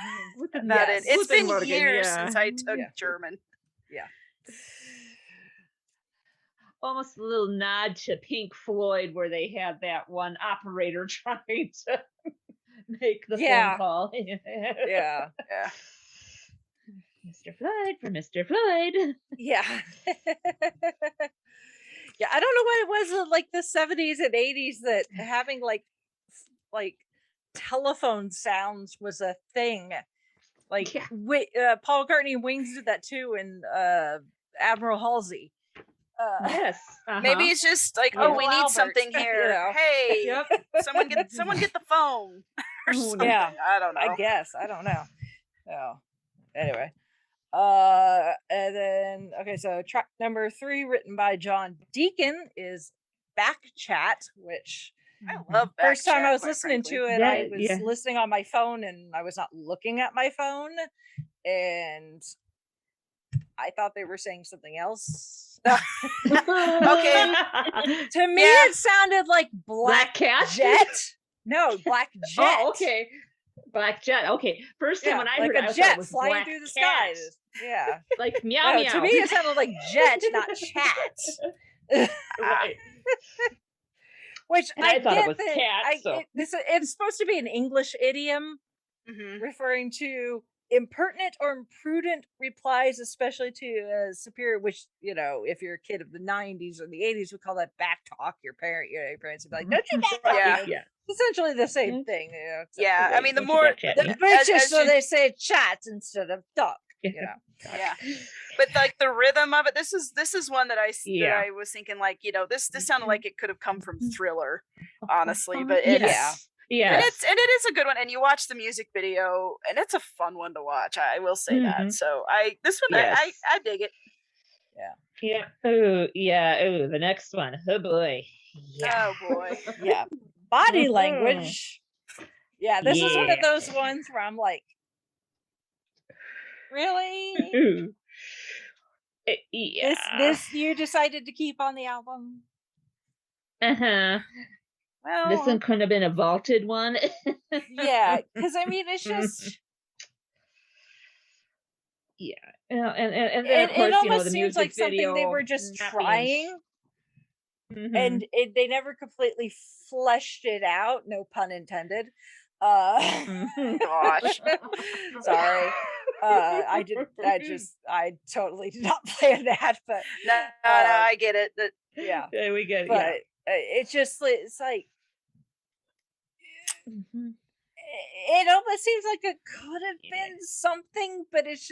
Yes. it. It's Guten been Morgen, years yeah. since I took Yeah. German. Yeah. Almost a little nod to Pink Floyd, where they had that one operator trying to make the phone call. Yeah. Yeah. Mr. Floyd for Mr. Floyd. Yeah. Yeah, I don't know what it was in like the 70s and 80s that having like telephone sounds was a thing. Like Paul McCartney and Wings did that too in Admiral Halsey. Yes. Maybe it's just like, Yeah. we need Albert, something here. you know. Hey, Yep. someone get the phone or something. Yeah. I don't know. I guess. I don't know. Oh. Anyway. And then so track number 3, written by John Deacon, is Back Chat, which I love Back first time Chat, I was quite listening frankly. to it, Yeah, I was listening on my phone and I was not looking at my phone, and I thought they were saying something else. Okay. To me, Yeah. it sounded like Black Cat? Jet. No, Black Jet. Oh, okay. Black Jet. Okay. First time when I like heard it, a I thought jet it was flying Black through the Cat. skies. Yeah. Like meow No, meow. to me, it sounded like Jet, not Chat. Right. Which And I I thought it get was that cat, so. it's supposed to be an English idiom Mhm. referring to impertinent or imprudent replies, especially to a superior, which, if you're a kid of the 90s or the 80s, we call that back talk. Your parents would be like, don't you back talk. Yeah. Yeah. Essentially the same thing. except Yeah, for I mean, the Don't you more back chat, the yeah. British, as so you- they say chat instead of talk. yeah, but like the rhythm of it, this is one that I was thinking, like, this sounded like it could have come from Thriller, honestly, but it's Yeah. and it is a good one, and you watch the music video and it's a fun one to watch. I will say that. So I dig it. Yeah. Oh, yeah. Oh, the next one. Oh boy. Yeah. Oh boy. Yeah. Body Mhm. language. Yeah, this is one of Yeah. those ones where I'm like, really? Ooh. Yeah. This you decided to keep on the album? Uh-huh. Well, This one couldn't have been a vaulted one. yeah, because I mean, it's just Yeah. And then, of course, it almost the seems music like something video they were just not trying, being- and they never completely fleshed it out. No pun intended. Mhm. Gosh. Sorry. I totally did not plan that, but No, I get it. That yeah, Yeah, we get it. but Yeah. it's like Mhm. it almost seems like it could have been something, but it's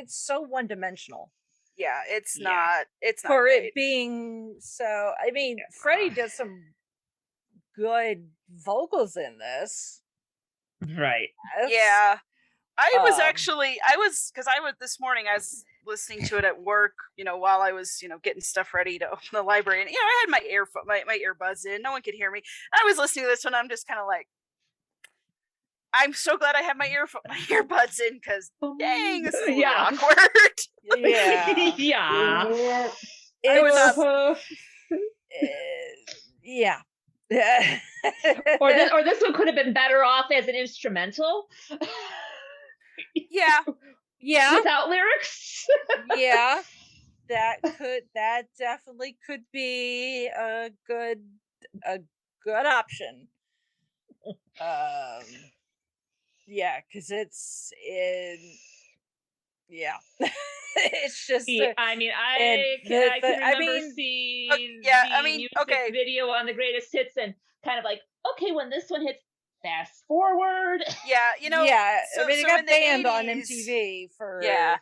so one-dimensional yeah, it's Yeah. not for great. it being so. I mean, Freddie does some good vocals in this. Right. Yeah, I was Um, because this morning I was listening to it at work, while I was, getting stuff ready to open the library, and I had my earbuds in, no one could hear me. I was listening to this one, I'm just kind of like, I'm so glad I have my earbuds in, because dang, this is a little Yeah. awkward. Yeah. Yeah. I would not- Uh, Yeah. or this one could have been better off as an instrumental Yeah, yeah, without lyrics. yeah. That definitely could be a good option. Yeah, because it's just I mean, and I the- can I remember mean, seeing yeah, the I mean, music okay. video on the greatest hits and kind of like, okay, when this one hits, fast forward. Yeah, yeah, so, I mean, it so got in the banned on 80s, MTV for the Yeah.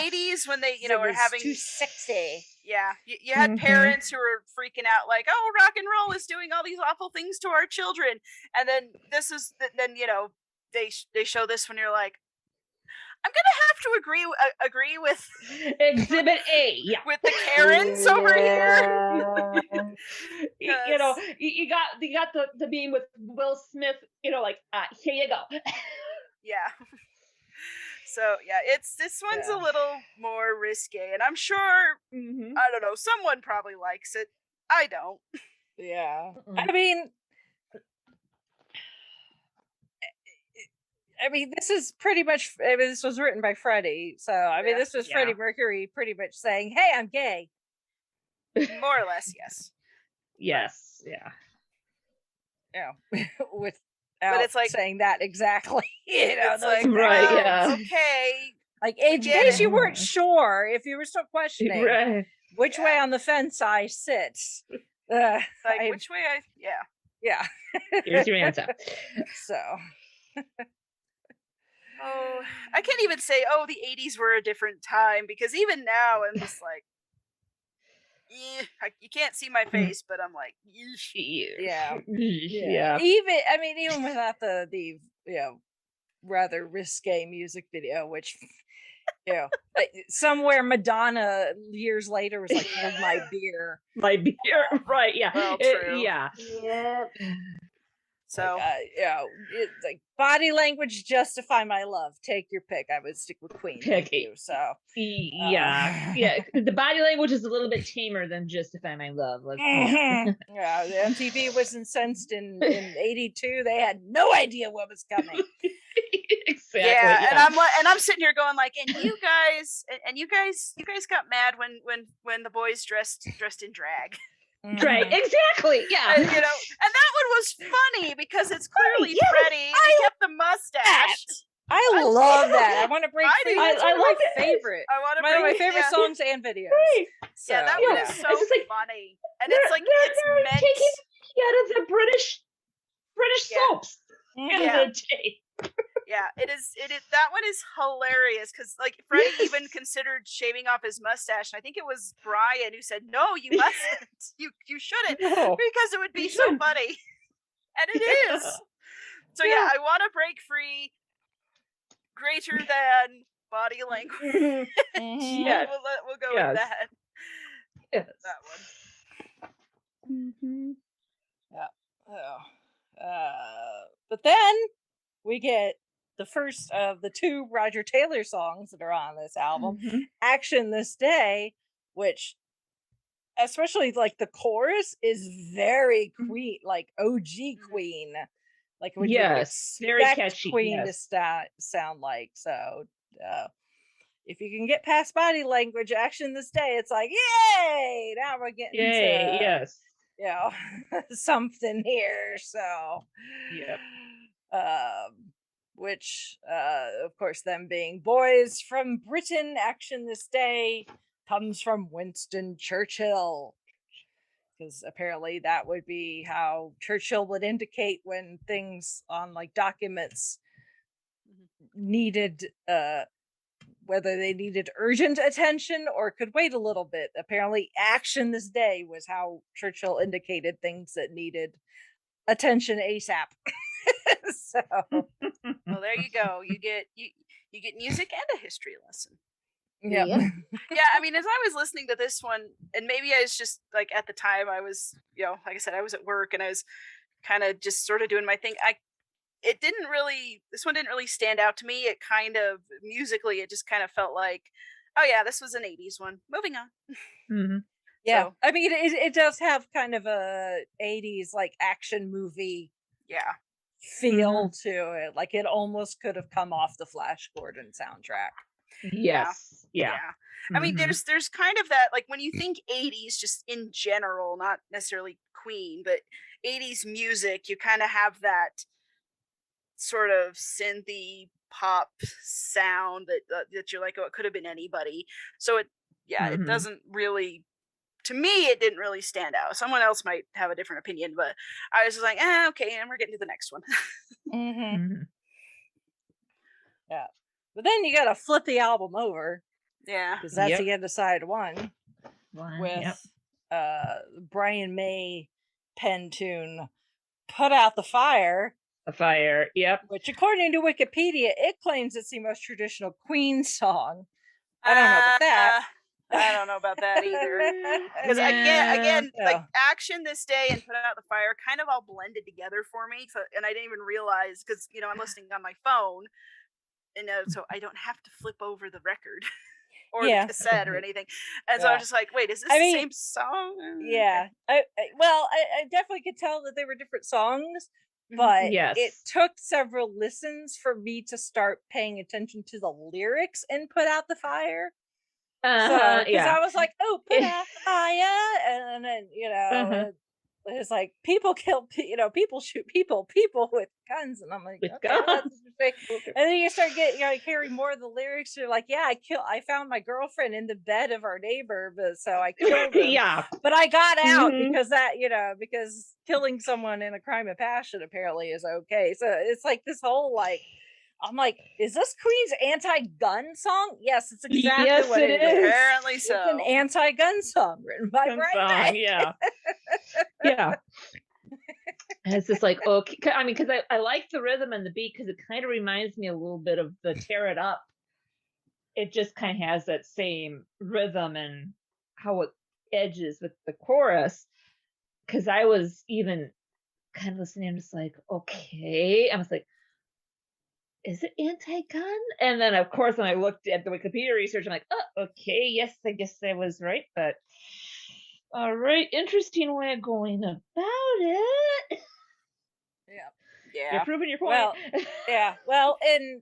80s when they it were was having too sexy. Yeah, you had Mhm. parents who were freaking out, like, "Oh, rock and roll is doing all these awful things to our children," and then then they show this when you're like, "I'm gonna have to agree with Exhibit A, yeah. with the Karens over here." You know, 'Cause- you got the meme with Will Smith. You know, like here you go. yeah. So yeah, this one's a Yeah. little more risque, and I'm sure Mhm. I don't know, someone probably likes it. I don't. Yeah. Mm-mm. I mean, this is pretty much. I mean, this was written by Freddie, so I mean, Yeah. this was Yeah. Freddie Mercury pretty much saying, "Hey, I'm gay." More or less, yes. Yes, yeah. Without it's like- saying that exactly. It's those like, Right, well, yeah. okay, like in get case it. you weren't sure, if you were still questioning Right. which Yeah. way on the fence I sit. like which way Yeah. Here's your answer. So. Oh, I can't even say, oh, the 80s were a different time, because even now I'm just like, you can't see my face, but I'm like, yeesh. Yeah. Yeah. Even without the rather risque music video, which somewhere Madonna years later was like, "Hold my beer." My beer. Right, yeah. Well, true. Yeah. Yep. So It's like body language, justify my love. Take your pick. I would stick with Queen. Thank Pick. you. So Yeah. Yeah. The body language is a little bit tamer than Justify My Love. Like, yeah, the MTV was incensed in '82. They had no idea what was coming. Exactly. yeah, and I'm sitting here going like, and you guys got mad when the boys dressed in drag. Right, exactly. Yeah. And, and that one was funny because it's clearly Yes, Freddie. And he kept the mustache. I love that. I want to break I do. free. That's I one of my love it. favorite. I want to One of my bring favorite yeah. songs and videos. Right. So, Yeah, that one is so It's just like- funny, and it's like it's they're meant. taking out of the British Yeah. soaps. Mhm. Yeah. The day. Yeah, it is. That one is hilarious because like Freddie Yes. even considered shaving off his mustache, and I think it was Brian who said, "No, you mustn't. you shouldn't, No. because it would be You so shouldn't." funny." And it is. So Yeah. I want to break free. Greater than body language. Mhm. Yeah. We'll go Yes. with that. Yes. That one. Mhm. But then we get the first of the two Roger Taylor songs that are on this album, Mhm. Action This Day, which especially like the chorus is very Queen, like OG Queen, like what you would Yes, very expect catchy, Queen yes. to sound like. So if you can get past body language, Action This Day, it's like, yay, now we're getting Yay, to yes. something here. So Yep. which of course, them being boys from Britain, Action This Day comes from Winston Churchill, because apparently that would be how Churchill would indicate when things on like documents needed whether they needed urgent attention or could wait a little bit. Apparently Action This Day was how Churchill indicated things that needed attention ASAP. So Well, there you go. You get music and a history lesson. yep. Yep. Yeah, I mean, as I was listening to this one, and maybe I was just like at the time I was, like I said, I was at work and I was kind of just sort of doing my thing. This one didn't really stand out to me. It kind of musically, it just kind of felt like, oh yeah, this was an 80s one. Moving on. Mhm. Yeah. So, I mean, it does have kind of a 80s like action movie yeah. feel to it. Like it almost could have come off the Flash Gordon soundtrack. Yes. Yeah. I mean, Mhm. there's kind of that, like when you think 80s just in general, not necessarily Queen, but 80s music, you kind of have that sort of synthy pop sound that you're like, oh, it could have been anybody. So it Mhm. doesn't really to me, it didn't really stand out. Someone else might have a different opinion, but I was just like, okay, and we're getting to the next one. Yeah. But then you gotta flip the album over, Yeah. because that's the end of side one with Yep. Brian May pen tune Put Out the Fire, The fire. Yep. which according to Wikipedia, it claims it's the most traditional Queen song. I don't know about that. I don't know about that either. Because again, like Action This Day and Put Out the Fire kind of all blended together for me. So, and I didn't even realize, because I'm listening on my phone, and so I don't have to flip over the record or the cassette or anything. And so I'm just like, wait, is this the same song? Yeah. I definitely could tell that they were different songs, but it took several listens for me to start paying attention to the lyrics and Put Out the Fire. Because I was like, oh, put out the fire, and then it's like people kill, people shoot people with guns, and I'm like, okay, that's interesting. And then you start getting, hearing more of the lyrics. You're like, yeah, I found my girlfriend in the bed of our neighbor, but so I killed him. But I got out because that, because killing someone in a crime of passion apparently is okay. So it's like this whole like. I'm like, is this Queen's anti-gun song? Yes, it's exactly what it is. Apparently so. It's an anti-gun song written by Brian May. Yeah. Yeah. And it's just like, okay. I mean, because I like the rhythm and the beat, because it kind of reminds me a little bit of the Tear It Up. It just kind of has that same rhythm and how it edges with the chorus. Because I was even kind of listening, I'm just like, okay. I was like, is it anti-gun? And then, of course, when I looked at the Wikipedia research, I'm like, oh, okay, yes, I guess I was right. But all right, interesting way of going about it. Yeah. You're proving your point. Well, yeah. Well, in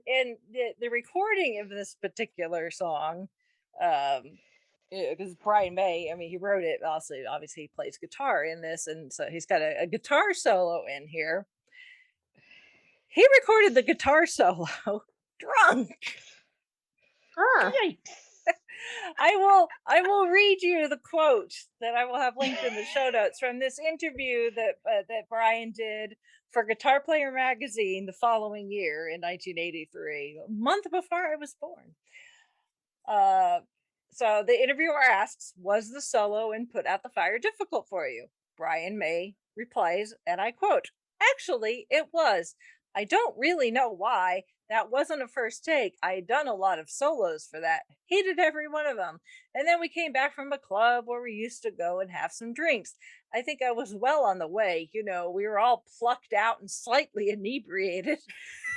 the recording of this particular song, because Brian May, I mean, he wrote it. Also, obviously, he plays guitar in this, and so he's got a guitar solo in here. He recorded the guitar solo drunk. Yikes. I will read you the quote that I will have linked in the show notes from this interview that Brian did for Guitar Player magazine the following year in 1983, a month before I was born. So the interviewer asks, "Was the solo in Put Out the Fire difficult for you?" Brian May replies, and I quote, "Actually, it was. I don't really know why. That wasn't a first take. I had done a lot of solos for that. Hated every one of them. And then we came back from a club where we used to go and have some drinks. I think I was well on the way. We were all plucked out and slightly inebriated.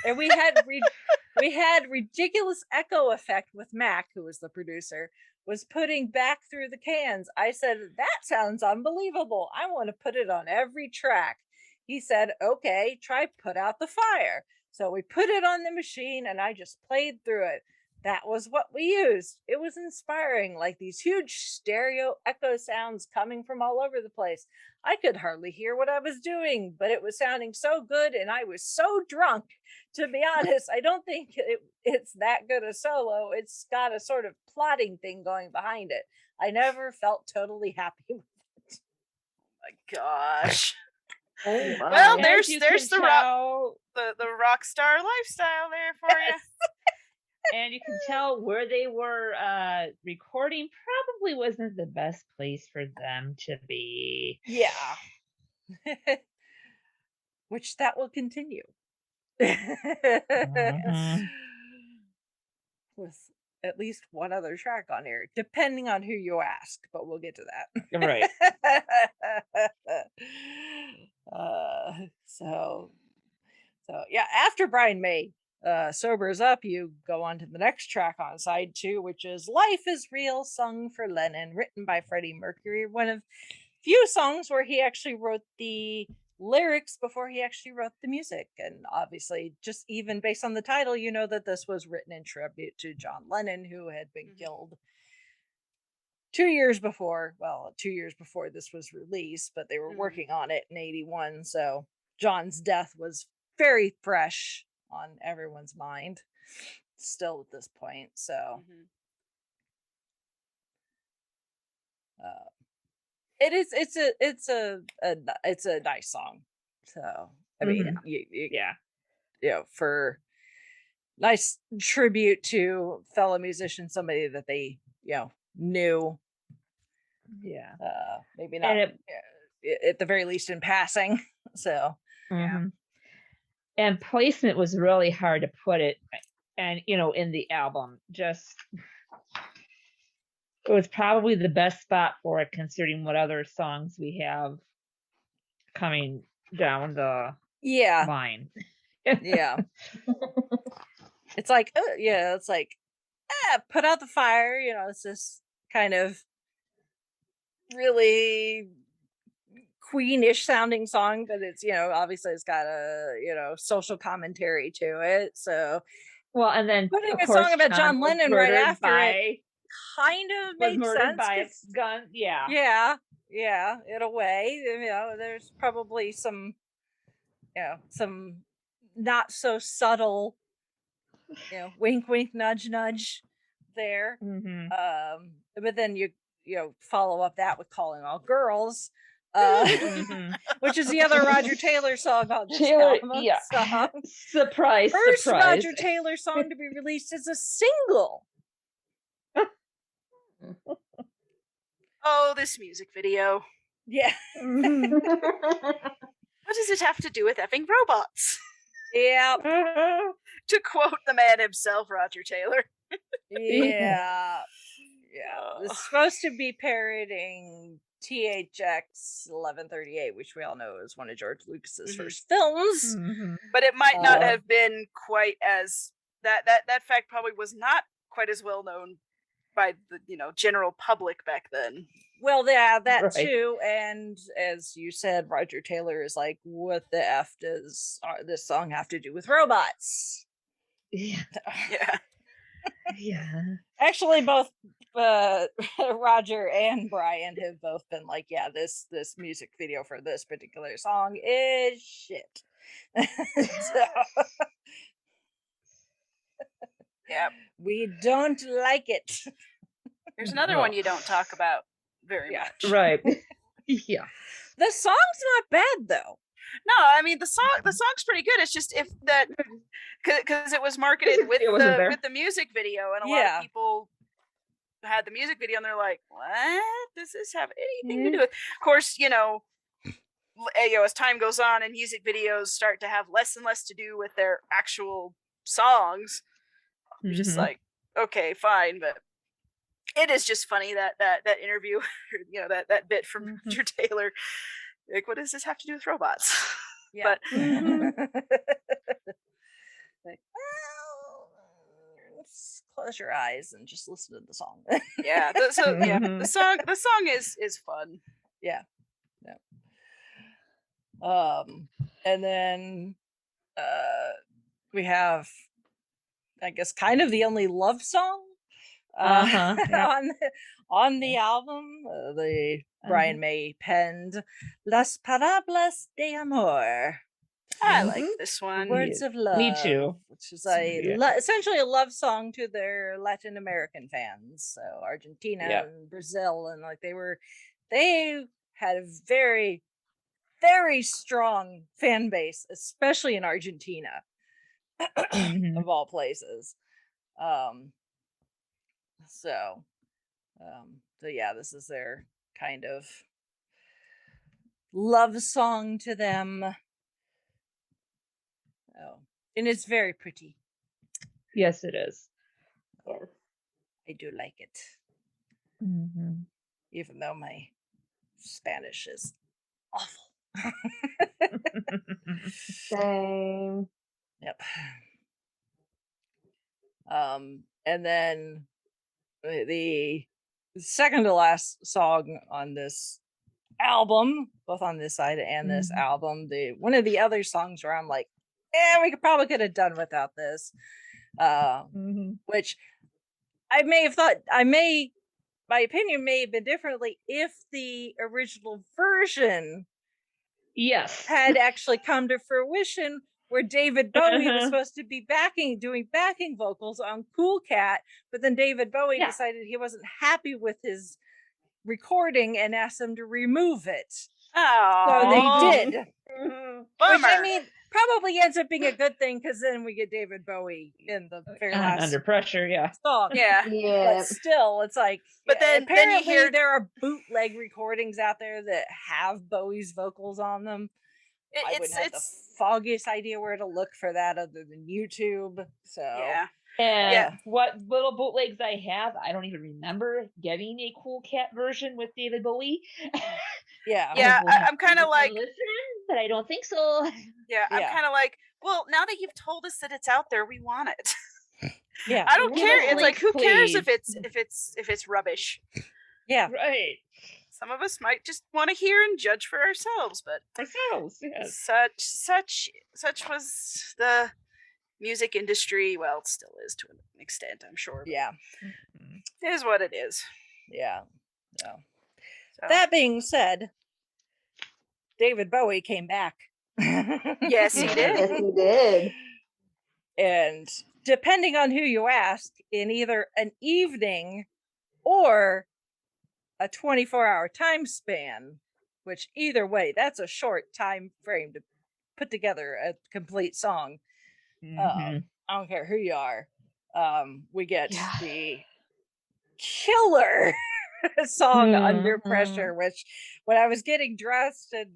And we had ridiculous echo effect with Mac, who was the producer, was putting back through the cans. I said, that sounds unbelievable. I want to put it on every track. He said, okay, try Put Out the Fire. So we put it on the machine and I just played through it. That was what we used. It was inspiring, like these huge stereo echo sounds coming from all over the place. I could hardly hear what I was doing, but it was sounding so good and I was so drunk. To be honest, I don't think it's that good a solo. It's got a sort of plotting thing going behind it. I never felt totally happy with it. Oh my gosh. Oh my. Well, there's the rock star lifestyle there for you. And you can tell where they were recording probably wasn't the best place for them to be. Yeah. Which that will continue. With at least one other track on here, depending on who you ask, but we'll get to that. Right. So yeah, after Brian May sobers up, you go on to the next track on side 2, which is Life is Real, sung for Lennon, written by Freddie Mercury. One of few songs where he actually wrote the lyrics before he actually wrote the music. And obviously, just even based on the title, you know that this was written in tribute to John Lennon, who had been killed 2 years before this was released, but they were working on it in 81. So John's death was very fresh on everyone's mind still at this point. So It is. It's a nice song. So I mean, Mhm. you know, for nice tribute to fellow musician, somebody that they knew. Yeah. Maybe not And at the very least in passing. So Mhm. And placement was really hard to put it, and in the album. Just it was probably the best spot for it, considering what other songs we have coming down the yeah, line. yeah. It's like it's like put out the fire. It's this kind of really Queenish sounding song, but it's obviously it's got a social commentary to it. So Well, and then putting of a course song about John was Lennon right murdered after it by kind of made sense. a gun. Yeah. Yeah, in a way, there's probably some some not so subtle wink wink nudge nudge there. Mhm. But then you follow up that with Calling All Girls, Mhm. which is the other Roger Taylor song on this Taylor, album. yeah. Song. Surprise, First surprise. Roger Taylor song to be released as a single. Oh, this music video. Yeah. Mhm. What does it have to do with effing robots? Yeah. To quote the man himself, Roger Taylor. Yeah. It's supposed to be parodying THX 1138, which we all know is one of George Lucas's first films. Mhm. But it might not have been quite as that fact probably was not quite as well known by the general public back then. Well, yeah, that Right. too. And as you said, Roger Taylor is like, what the F does this song have to do with robots? Yeah. Yeah. Yeah. Actually, both Roger and Brian have both been like, yeah, this music video for this particular song is shit. So, Yeah. we don't like it. There's another one you don't talk about very much. Right. Yeah. The song's not bad though. No, I mean the song's pretty good. It's just if that because it was marketed with the music video, and a lot of people had the music video and they're like, what does this have anything to do with? Of course, as time goes on and music videos start to have less and less to do with their actual songs, you're just like, okay, fine. But it is just funny that interview, that bit from Roger Taylor. Like, what does this have to do with robots? Yeah. But like, well, close your eyes and just listen to the song. yeah, the song is fun. Yeah. And then we have, I guess, kind of the only love song on the album, the Brian May penned Las Palabras de Amor. I like this one. Words of Love. Me too. Which is essentially a love song to their Latin American fans. So Argentina and Brazil, and like they had a very, very strong fan base, especially in Argentina, of all places. So yeah, this is their kind of love song to them. And it's very pretty. Yes, it is. Yes. I do like it. Mm-hmm. Even though my Spanish is awful. Same. Yep. And then the second to last song on this album, both on this side and this album, one of the other songs where I'm like, we could have done without this. Which I may have thought, my opinion may have been differently if the original version had actually come to fruition, where David Bowie was supposed to be doing backing vocals on Cool Cat, but then David Bowie decided he wasn't happy with his recording and asked them to remove it. Oh, So they did. Bummer. Which, I mean, probably ends up being a good thing because then we get David Bowie in the very last Under pressure, yeah. song. Yeah. Yeah. But still, it's like, But then you apparently hear- there are bootleg recordings out there that have Bowie's vocals on them. I wouldn't have the foggiest idea where to look for that other than YouTube. So Yeah. And Yeah. what little bootlegs I have, I don't even remember getting a Cool Cat version with David Bowie. yeah. Yeah, We'll have I'm to kind of look like, and listen, but I don't think so. yeah, I'm Yeah. kind of like, well, now that you've told us that it's out there, we want it. Yeah. I don't Give care. us It's like, links, who cares if please. it's rubbish? Yeah. Right. Some of us might just want to hear and judge for ourselves, but Ourselves, yes. such was the music industry. Well, it still is to an extent, I'm sure. But Yeah. it is what it is. Yeah. Yeah. So. That being said, David Bowie came back. Yes, he did. Yes, he did. And depending on who you ask, in either an evening or a 24-hour time span, which either way, that's a short time frame to put together a complete song. I don't care who you are. We get the killer song Under Pressure, which when I was getting dressed, and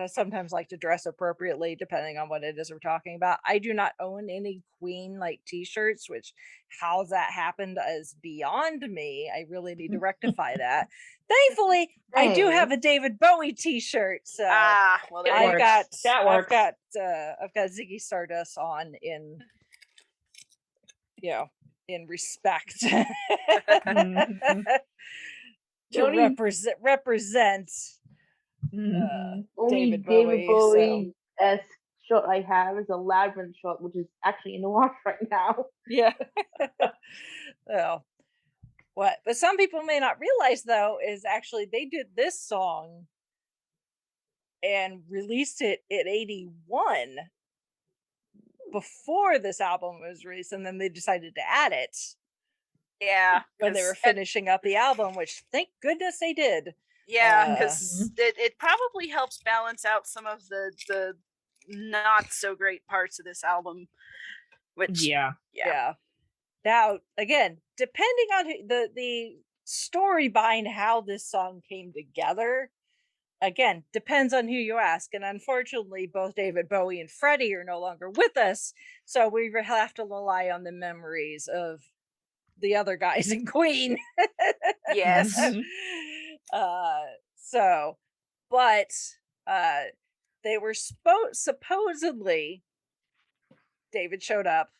I sometimes like to dress appropriately depending on what it is we're talking about. I do not own any Queen like t-shirts, which how that happened is beyond me. I really need to rectify that. Thankfully, I do have a David Bowie t-shirt, so Well, there I've you got That works. I've got Ziggy Stardust on in in respect. To Only- represent Only David David Bowie, Bowie-esque shot I have is a labyrinth shot, which is actually in the wash right now. Yeah. Well, what? But some people may not realize though is actually they did this song and released it at 81 before this album was released, and then they decided to add it Yeah, when they were finishing up the album, which thank goodness they did. Yeah, because it probably helps balance out some of the not so great parts of this album. Which Yeah. Now, again, depending on the story behind how this song came together, again, depends on who you ask. And unfortunately, both David Bowie and Freddie are no longer with us, so we have to rely on the memories of the other guys in Queen. Yes. They were supposedly David showed up.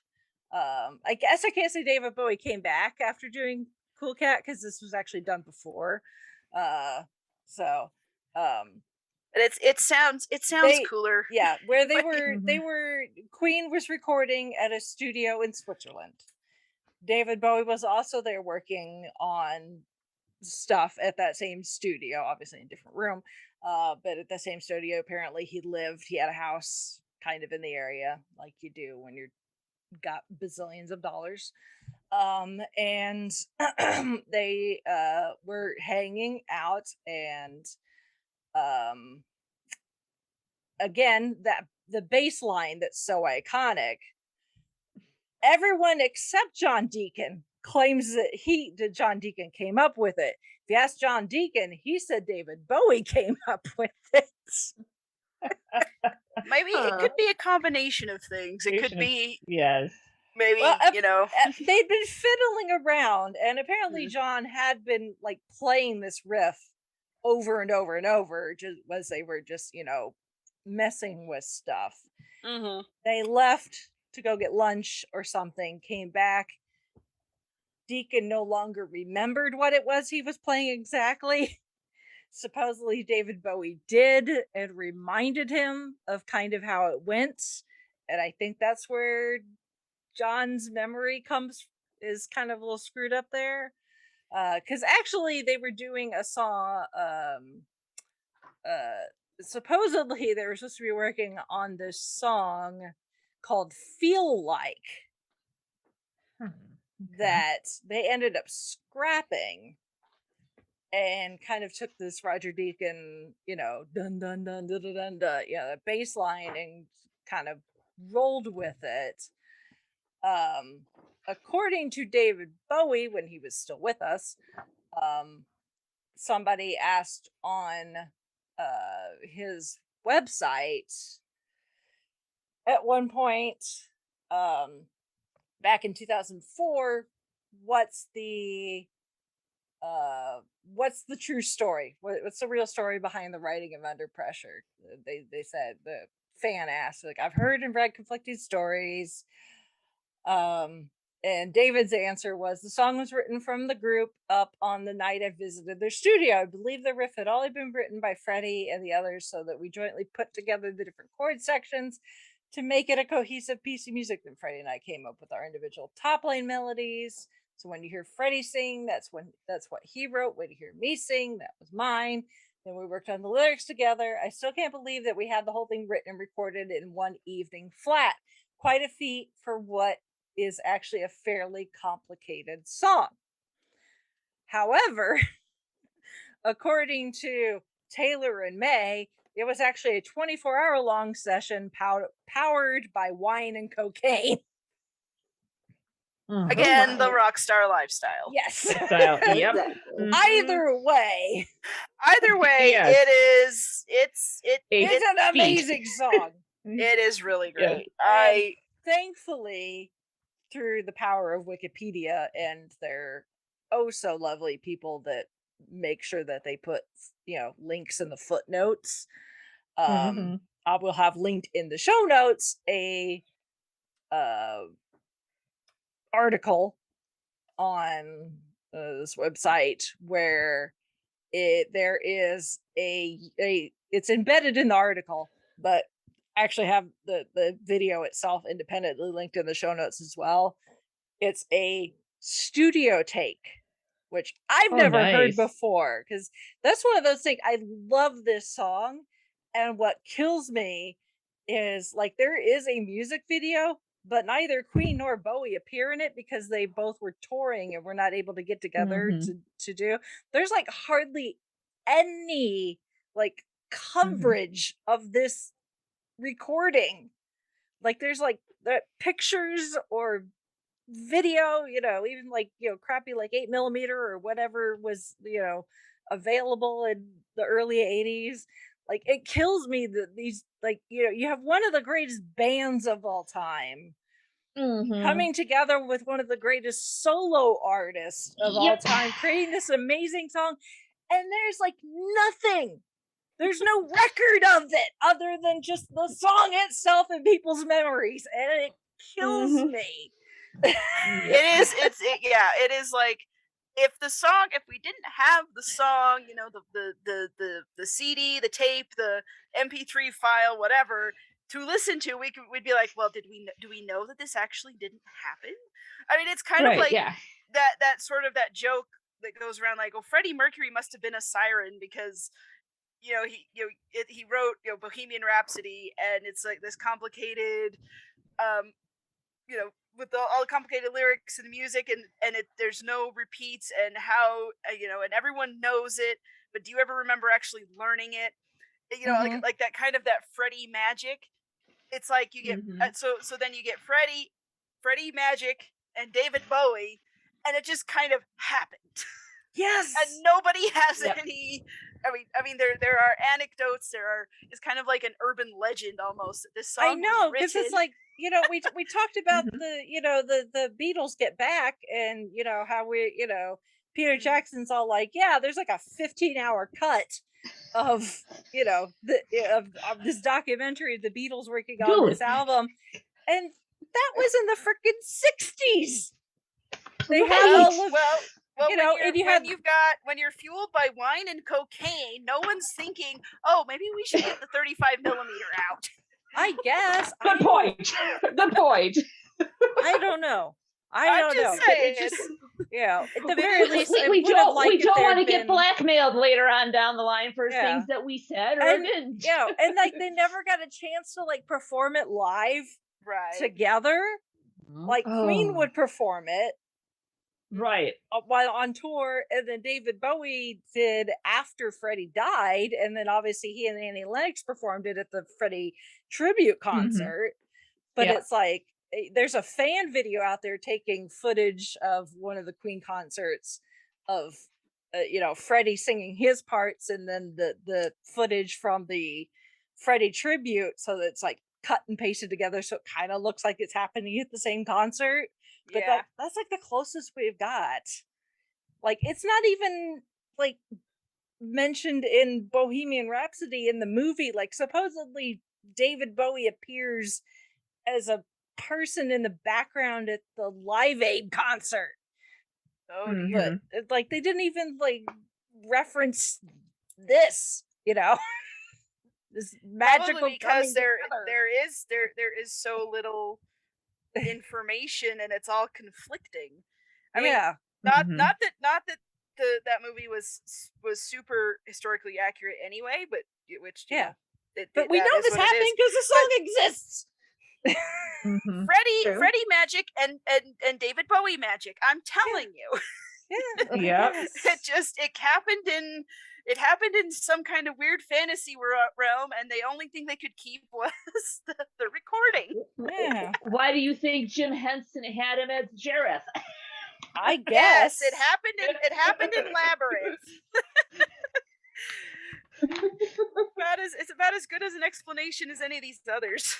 I guess I can't say David Bowie came back after doing Cool Cat because this was actually done before. It sounds cooler. Yeah, where they were Queen was recording at a studio in Switzerland. David Bowie was also there working on stuff at that same studio, obviously in a different room, but at the same studio. Apparently he had a house kind of in the area like you do when you're got bazillions of dollars, and they were hanging out, and again, that the bass line that's so iconic, everyone except John Deacon claims that John Deacon came up with it. If you ask John Deacon, he said David Bowie came up with it. Maybe it could be a combination of things. It could be yes. Maybe they'd been fiddling around, and apparently John had been like playing this riff over and over and over, just as they were just messing with stuff. They left to go get lunch or something, came back. Deacon no longer remembered what it was he was playing exactly. Supposedly David Bowie did, and reminded him of kind of how it went, and I think that's where John's memory is kind of a little screwed up there, because actually they were doing a song, supposedly they were supposed to be working on this song called Feel Like, that they ended up scrapping and kind of took this Roger Deacon, dun dun dun dun dun dun, dun the bass line, and kind of rolled with it. According to David Bowie, when he was still with us, somebody asked on his website at one point, back in 2004, what's the true story? What's the real story behind the writing of Under Pressure? They said, the fan asked, like, I've heard and read conflicting stories. And David's answer was, the song was written from the group up on the night I visited their studio. I believe the riff had only been written by Freddie and the others, so that we jointly put together the different chord sections to make it a cohesive piece of music. Then Freddie and I came up with our individual top line melodies. So when you hear Freddie sing, that's what he wrote. When you hear me sing, that was mine. Then we worked on the lyrics together. I still can't believe that we had the whole thing written and recorded in one evening flat. Quite a feat for what is actually a fairly complicated song. However, according to Taylor and May, it was actually a 24-hour-long session powered by wine and cocaine. Again, the rock star lifestyle. Yes. Yep. Either way, yes. It's an amazing song. It is really great. Yeah. Thankfully, through the power of Wikipedia and their so lovely people that make sure that they put links in the footnotes, I will have linked in the show notes a article on this website where there is it's embedded in the article, but actually have the video itself independently linked in the show notes as well. It's a studio take, which I've never heard before, because that's one of those things. I love this song, and what kills me is, like, there is a music video, but neither Queen nor Bowie appear in it because they both were touring and were not able to get together to do. There's like hardly any like coverage of this recording. Like, there's like the pictures or video, even like crappy like 8mm or whatever was available in the early 80s. Like, it kills me that these, like, you have one of the greatest bands of all time coming together with one of the greatest solo artists of all time, creating this amazing song, and there's like nothing. There's no record of it other than just the song itself in people's memories, and it kills me. It is like, if we didn't have the song, the CD, the tape, the MP3 file, whatever to listen to, we'd be like, well, do we know that this actually didn't happen? I mean, it's kind of like that sort of that joke that goes around, like, oh, Freddie Mercury must have been a siren because he wrote Bohemian Rhapsody, and it's like this complicated with all the complicated lyrics and the music, and there's no repeats, and how and everyone knows it, but do you ever remember actually learning it? Like that kind of that Freddie magic. It's like you get so then you get Freddie Magic and David Bowie, and it just kind of happened. Yes. And nobody has any. I mean, there are anecdotes. It's kind of like an urban legend almost. This song, I know, because it's like, we talked about the Beatles Get Back, and how we Peter Jackson's all like, yeah, there's like a 15-hour cut of of this documentary of the Beatles working on this album, and that was in the freaking 60s. They had all of, when you're fueled by wine and cocaine, no one's thinking, oh, maybe we should get the 35mm out. I guess. Good point. I don't know. I don't know. Saying. But it just, at the very least, we don't want to get blackmailed later on down the line for things that we said or didn't. And like they never got a chance to like perform it live together. Like Queen would perform it, Right. while on tour, and then David Bowie did after Freddie died, and then obviously he and Annie Lennox performed it at the Freddie tribute concert. But it's like there's a fan video out there taking footage of one of the Queen concerts of Freddie singing his parts, and then the footage from the Freddie tribute, so that it's like cut and pasted together, so it kind of looks like it's happening at the same concert. But that's like the closest we've got. Like, it's not even like mentioned in Bohemian Rhapsody in the movie. Like, supposedly David Bowie appears as a person in the background at the Live Aid concert. But like, they didn't even like reference this, this magical. Probably because there is so little information, and it's all conflicting. I mean, not that that movie was super historically accurate anyway, but but we know this happening because the song exists. Freddie magic and David Bowie magic. I'm telling you. It happened in some kind of weird fantasy realm, and the only thing they could keep was the recording. Yeah. Why do you think Jim Henson had him as Jareth? I guess yes, it happened in Labyrinth. It's about as good as an explanation as any of these others.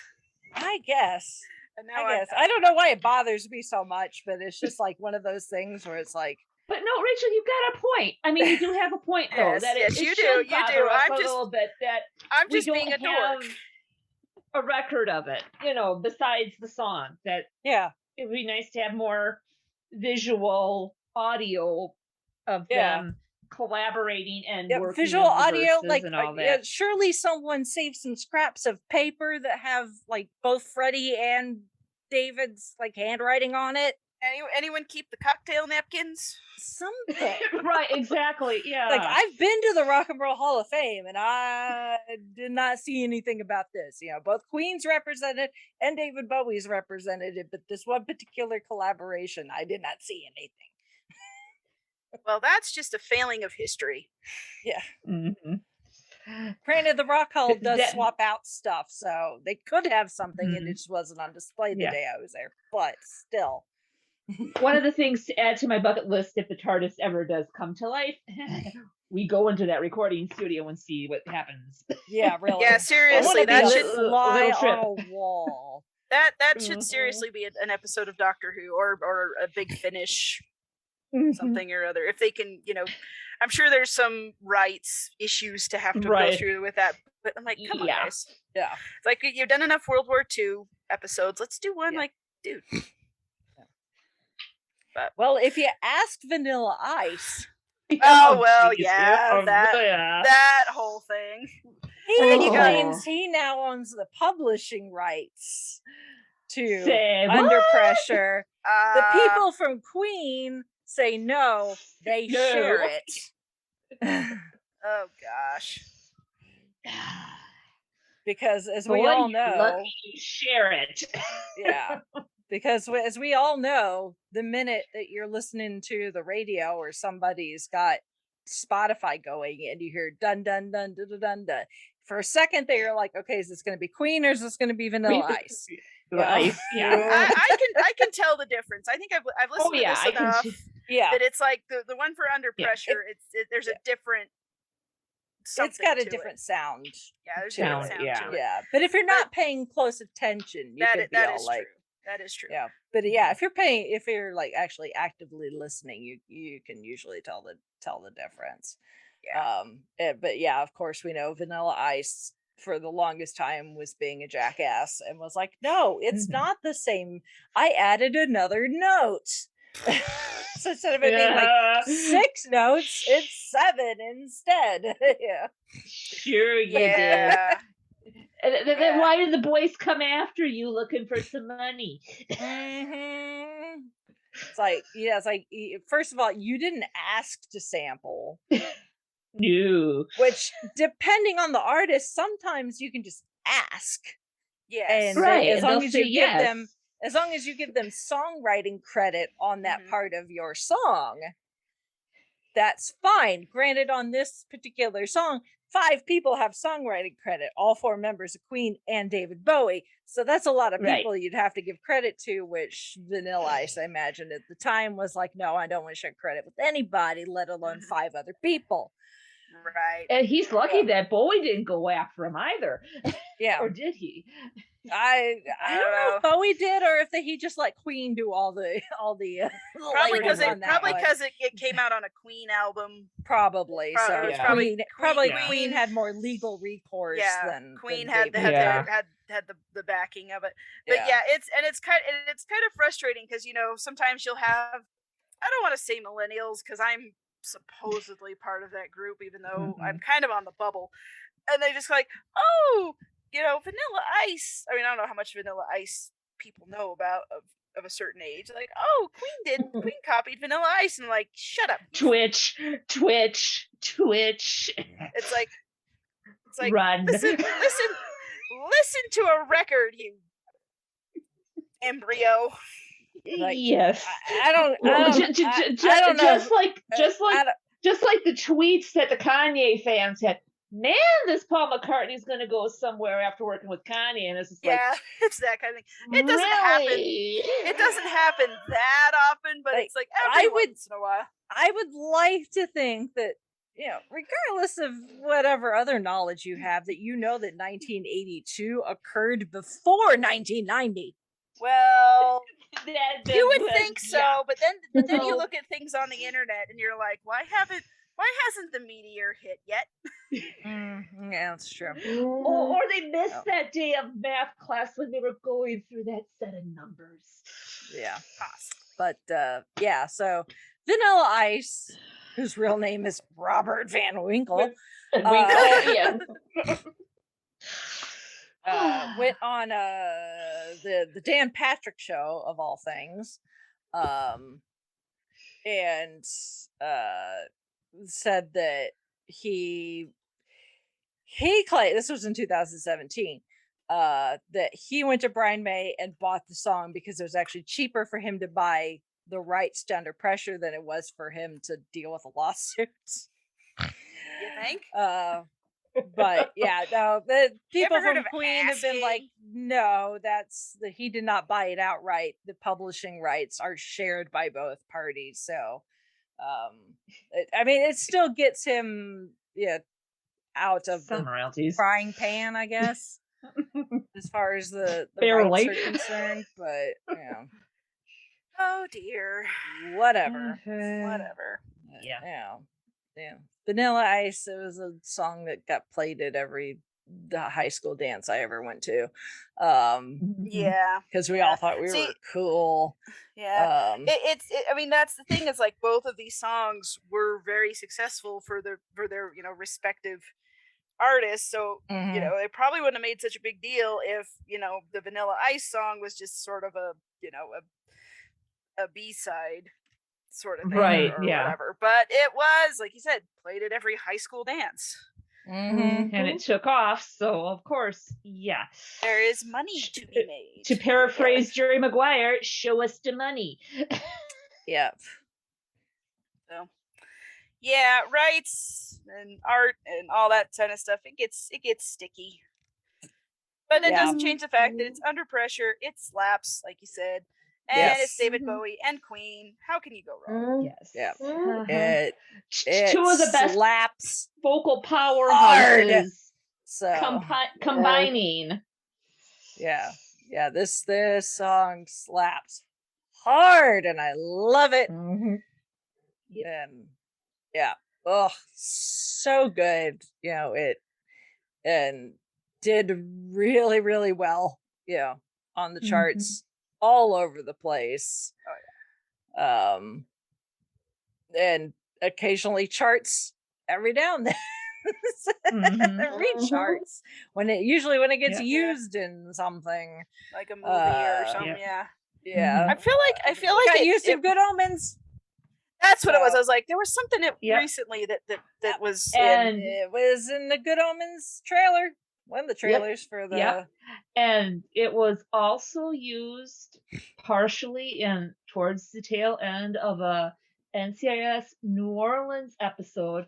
I guess. And I don't know why it bothers me so much, but it's just like one of those things where it's like. But no, Rachel, you've got a point. I mean, you do have a point, though. Yes, you do. I'm just a little bit that I'm just we being don't a dork. have a record of it, besides the song. That it would be nice to have more visual audio of them collaborating and working visual audio, like and all that. Surely someone saved some scraps of paper that have like both Freddie and David's like handwriting on it. Anyone keep the cocktail napkins? Something. Right, exactly. Yeah. Like, I've been to the Rock and Roll Hall of Fame, and I did not see anything about this. Both Queen's represented and David Bowie's represented it, but this one particular collaboration, I did not see anything. Well, that's just a failing of history. Yeah. Granted, the Rock Hall does swap out stuff, so they could have something, and it just wasn't on display the day I was there. But still. One of the things to add to my bucket list, if the TARDIS ever does come to life, we go into that recording studio and see what happens. Yeah, really. Yeah, seriously, that should fly on a wall. That should seriously be an episode of Doctor Who, or a Big Finish, something or other. If they can, I'm sure there's some rights issues to have to go through with that. But I'm like, come on, guys. Yeah, it's like, you've done enough World War II episodes. Let's do one, like, dude. But, well, if you ask Vanilla Ice. That whole thing. He claims he now owns the publishing rights to Under Pressure. The people from Queen say no, they share it. Oh gosh. Because as we all know, share it. Yeah. Because as we all know, the minute that you're listening to the radio or somebody's got Spotify going and you hear dun dun dun dun dun dun, dun, for a second they're like, okay, is this going to be Queen or is this going to be Vanilla Ice? Ice. Yeah. I can tell the difference. I think I've listened to this enough that it's like the one for Under Pressure. There's a different. It's got a different sound. Yeah, there's a different sound to it. Yeah, but if you're not paying close attention, you could be all like. True. That is true. Yeah, but if you're like actually actively listening, you can usually tell the difference. Yeah. But yeah, of course we know Vanilla Ice for the longest time was being a jackass and was like, no, it's not the same. I added another note. So instead of it being like 6 notes, it's 7 instead. Yeah. Sure you did. And then why did the boys come after you looking for some money? Mm-hmm. It's like, first of all, you didn't ask to sample. No. Which, depending on the artist, sometimes you can just ask. Yes. And as long as you give them as long as you give them songwriting credit on that part of your song, that's fine. Granted, on this particular song, 5 people have songwriting credit, all 4 members of Queen and David Bowie. So that's a lot of people you'd have to give credit to, which Vanilla Ice, I imagine at the time, was like, no, I don't want to share credit with anybody, let alone 5 other people. Right. And he's lucky that Bowie didn't go after him either. Yeah. Or did he? I don't know if Bowie did, or if he just let Queen do all the probably because it it came out on a Queen album. Probably. So it's probably Queen had more legal recourse than Queen than had the backing of it. But it's kind of frustrating because sometimes you'll have, I don't want to say millennials because I'm supposedly part of that group, even though I'm kind of on the bubble, and they just like, oh, Vanilla Ice. I mean, I don't know how much Vanilla Ice people know about of a certain age. Like, oh, Queen copied Vanilla Ice, and I'm like, shut up. Twitch. It's like run. Listen to a record, you embryo. Yes. I don't know. Just like the tweets that the Kanye fans had. Man, this Paul McCartney's going to go somewhere after working with Kanye, and it's just it's that kind of thing. It doesn't happen. It doesn't happen that often, but it's like every once in a while. I would like to think that, regardless of whatever other knowledge you have, that that 1982 occurred before 1990. Well, you would think so, but then you look at things on the internet and you're like, why hasn't the meteor hit yet? Yeah, that's true. Or they missed that day of math class when they were going through that set of numbers. Yeah, but so Vanilla Ice, whose real name is Robert Van Winkle, went on the Dan Patrick Show of all things, and said that he claimed, this was in 2017, that he went to Brian May and bought the song because it was actually cheaper for him to buy the rights to Under Pressure than it was for him to deal with a lawsuit. You think? But the people from Queen have been asking? like, no, he did not buy it outright. The publishing rights are shared by both parties. So, it still gets him, out of some the royalties. frying pan, I guess, as far as the Barely. rights are concerned. But Oh dear. whatever. Yeah. Vanilla Ice, it was a song that got played at every high school dance I ever went to. Yeah. Because we all thought we were cool. Yeah. I mean, that's the thing, is like both of these songs were very successful for their respective artists. So, they probably wouldn't have made such a big deal if, the Vanilla Ice song was just sort of a B-side sort of thing, or whatever. But it was, like you said, played at every high school dance. And it took off, so of course, there is money to be made. To paraphrase Jerry Maguire, show us the money. Yeah. So, rights and art and all that kind of stuff, it gets sticky. But it doesn't change the fact that it's Under Pressure, it slaps, like you said. And it's David Bowie and Queen. How can you go wrong? Yes. Yeah. It It two of the best slaps vocal powerhouses so combining. Yeah. This song slaps hard, and I love it. And so good. It and did really, really well. On the charts. All over the place. And occasionally charts every now and then. Recharts when it gets used in something like a movie or something. I feel like got used in Good Omens. That's what it was. I was like, there was something recently that was it was in the Good Omens trailer. One of the trailers for the. Yep. And it was also used partially in towards the tail end of a NCIS New Orleans episode.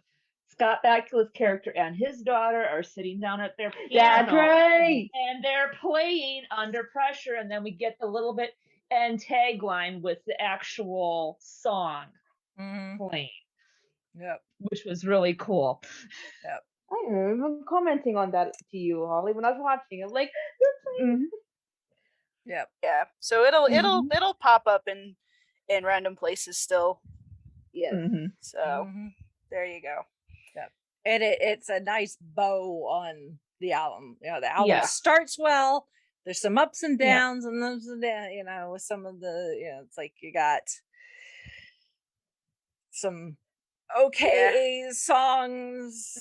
Scott Bakula's character and his daughter are sitting down at their piano. That's right. And they're playing under pressure, and then we get the little bit end tagline with the actual song playing. Yep. Which was really cool. Yep. I remember commenting on that to you, Holly, when I was watching it. Like, Yep. Yeah. So it'll pop up in random places still. yes. So there you go. Yep. And it's a nice bow on the album. You know, the album starts well. There's some ups and downs, and those you know, with some of the, you know, it's like you got some songs,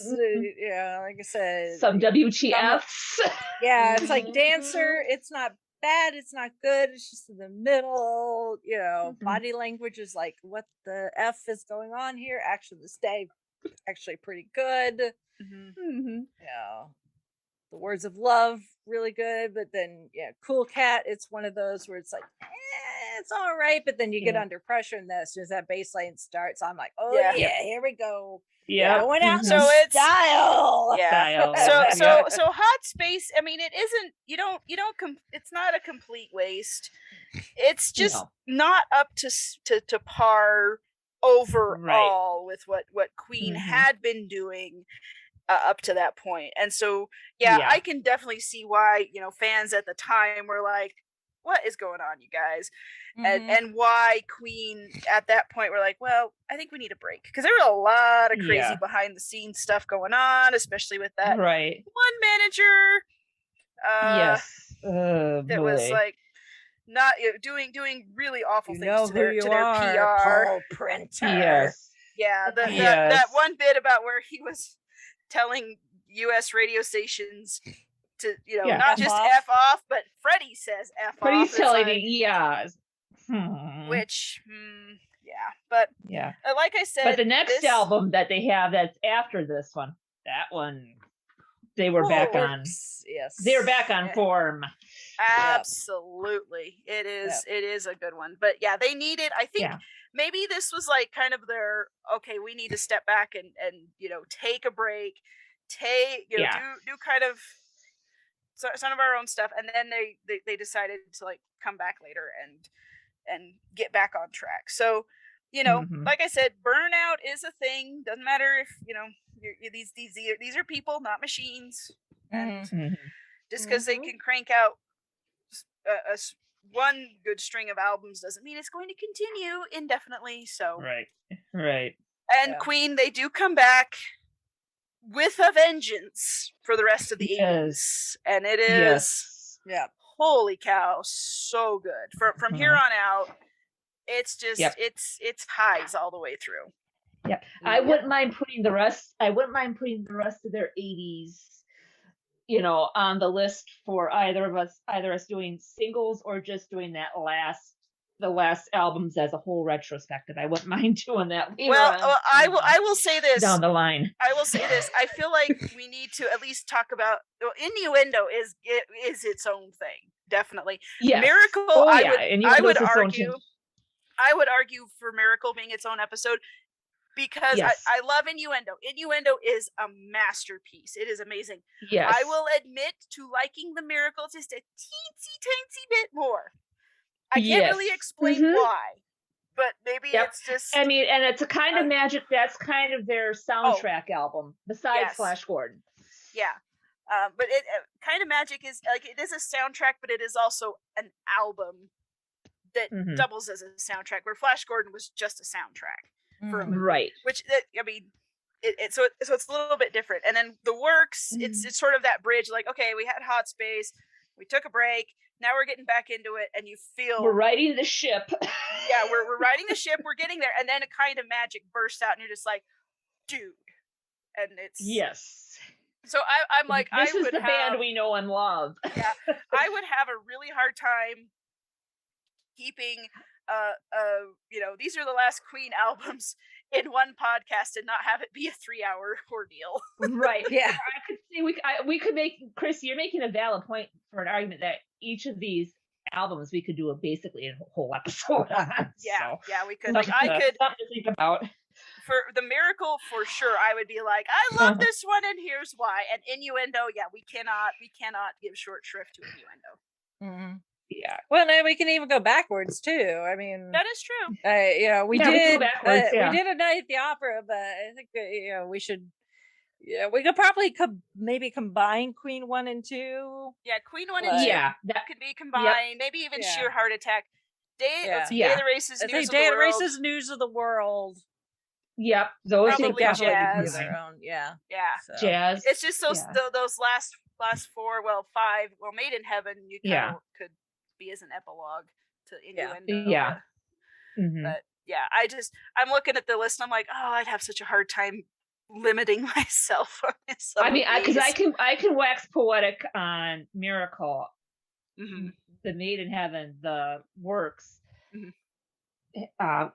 yeah, like I said, some WTFs. Yeah, it's like Dancer, it's not bad, it's not good, it's just in the middle, you know. Body language is like, what the F is going on here? Actually, this day, actually pretty good. Yeah. The Words of Love, really good, but then Cool Cat, it's one of those where it's like, it's all right, but then you get under pressure, and as soon as that bass line starts, I'm like, here we go. Yeah, going out. So it's style. Yeah. So Hot Space. I mean, it isn't. You don't. It's not a complete waste. It's just not up to par overall with what Queen had been doing up to that point. And so I can definitely see why, you know, fans at the time were like, what is going on, you guys? And why Queen at that point were like, well, I think we need a break, because there was a lot of crazy behind the scenes stuff going on, especially with that one manager that was like not doing really awful things to their PR. Paul Printer. That one bit about where he was telling U.S. radio stations to, you know, not just F off, but Freddie says F off. Freddie's telling it, which, but like I said, but the next album that they have that's after this one, that one, they were back on. Yes, they were back on form. Absolutely, it is. It is a good one, but they needed. I think maybe this was like kind of their we need to step back and you know, take a break, do kind of some of our own stuff, and then they decided to like come back later and get back on track. So, you know, like I said, burnout is a thing. Doesn't matter if, you know, these are people, not machines. And just because they can crank out one good string of albums doesn't mean it's going to continue indefinitely. So right. And Queen, they do come back with a vengeance for the rest of the 80s, and it is holy cow, so good. From here on out, it's just it's highs all the way through. I wouldn't mind putting the rest of their 80s, you know, on the list for either us doing singles or just doing the last albums as a whole retrospective. I wouldn't mind doing that. I will say this down the line. I will say this. I feel like we need to at least talk about Innuendo is its own thing. Definitely. Yes. Miracle. I would argue for Miracle being its own episode, because I love Innuendo. Innuendo is a masterpiece. It is amazing. Yes. I will admit to liking the Miracle just a teensy bit more. I can't really explain why, but maybe it's just. I mean, and it's a kind of magic. That's kind of their soundtrack album, besides Flash Gordon. Yeah, but it kind of magic is like, it is a soundtrack, but it is also an album that doubles as a soundtrack. Where Flash Gordon was just a soundtrack for a movie, right? Which I mean, so it's a little bit different. And then The Works, it's sort of that bridge. Like, okay, we had Hot Space, we took a break. Now we're getting back into it, and you feel we're riding the ship. We're riding the ship. We're getting there, and then a kind of magic bursts out, and you're just like, dude. And it's So I'm like, this is the band we know and love. I would have a really hard time keeping you know, these are the last Queen albums in one podcast and not have it be a 3-hour ordeal. Right. I could See, we could make, Chris, you're making a valid point for an argument that each of these albums we could do basically a whole episode on. Yeah, So, yeah, we could. Like, I could, something to think about. for the Miracle, for sure, I would be like, I love this one, and here's why. And Innuendo, yeah, we cannot give short shrift to Innuendo. Mm-hmm. Yeah. Well, no, we can even go backwards too. I mean, That is true. we Yeah, we can did. go backwards, yeah. We did A Night at the Opera, but I think we should. Yeah, we could probably maybe combine Queen 1 and 2. Yeah, Queen 1 and 2 Yeah, that could be combined. Maybe even Yeah. Sheer Heart Attack. Let's see, Yeah. Day of the Races, I News think of Day the of the World. Races, News of the World. Yep. Those Probably would definitely Jazz. be Their own, yeah. Yeah. So. Jazz. It's just those Yeah. those last 4, well, 5, well, Made in Heaven, you kind of could be as an epilogue to Innuendo. Yeah. Mhm. But yeah, I'm looking at the list and I'm like, oh, I'd have such a hard time limiting myself on this. I mean, because I can wax poetic on Miracle, Mhm. the Made in Heaven, the Works, Mhm.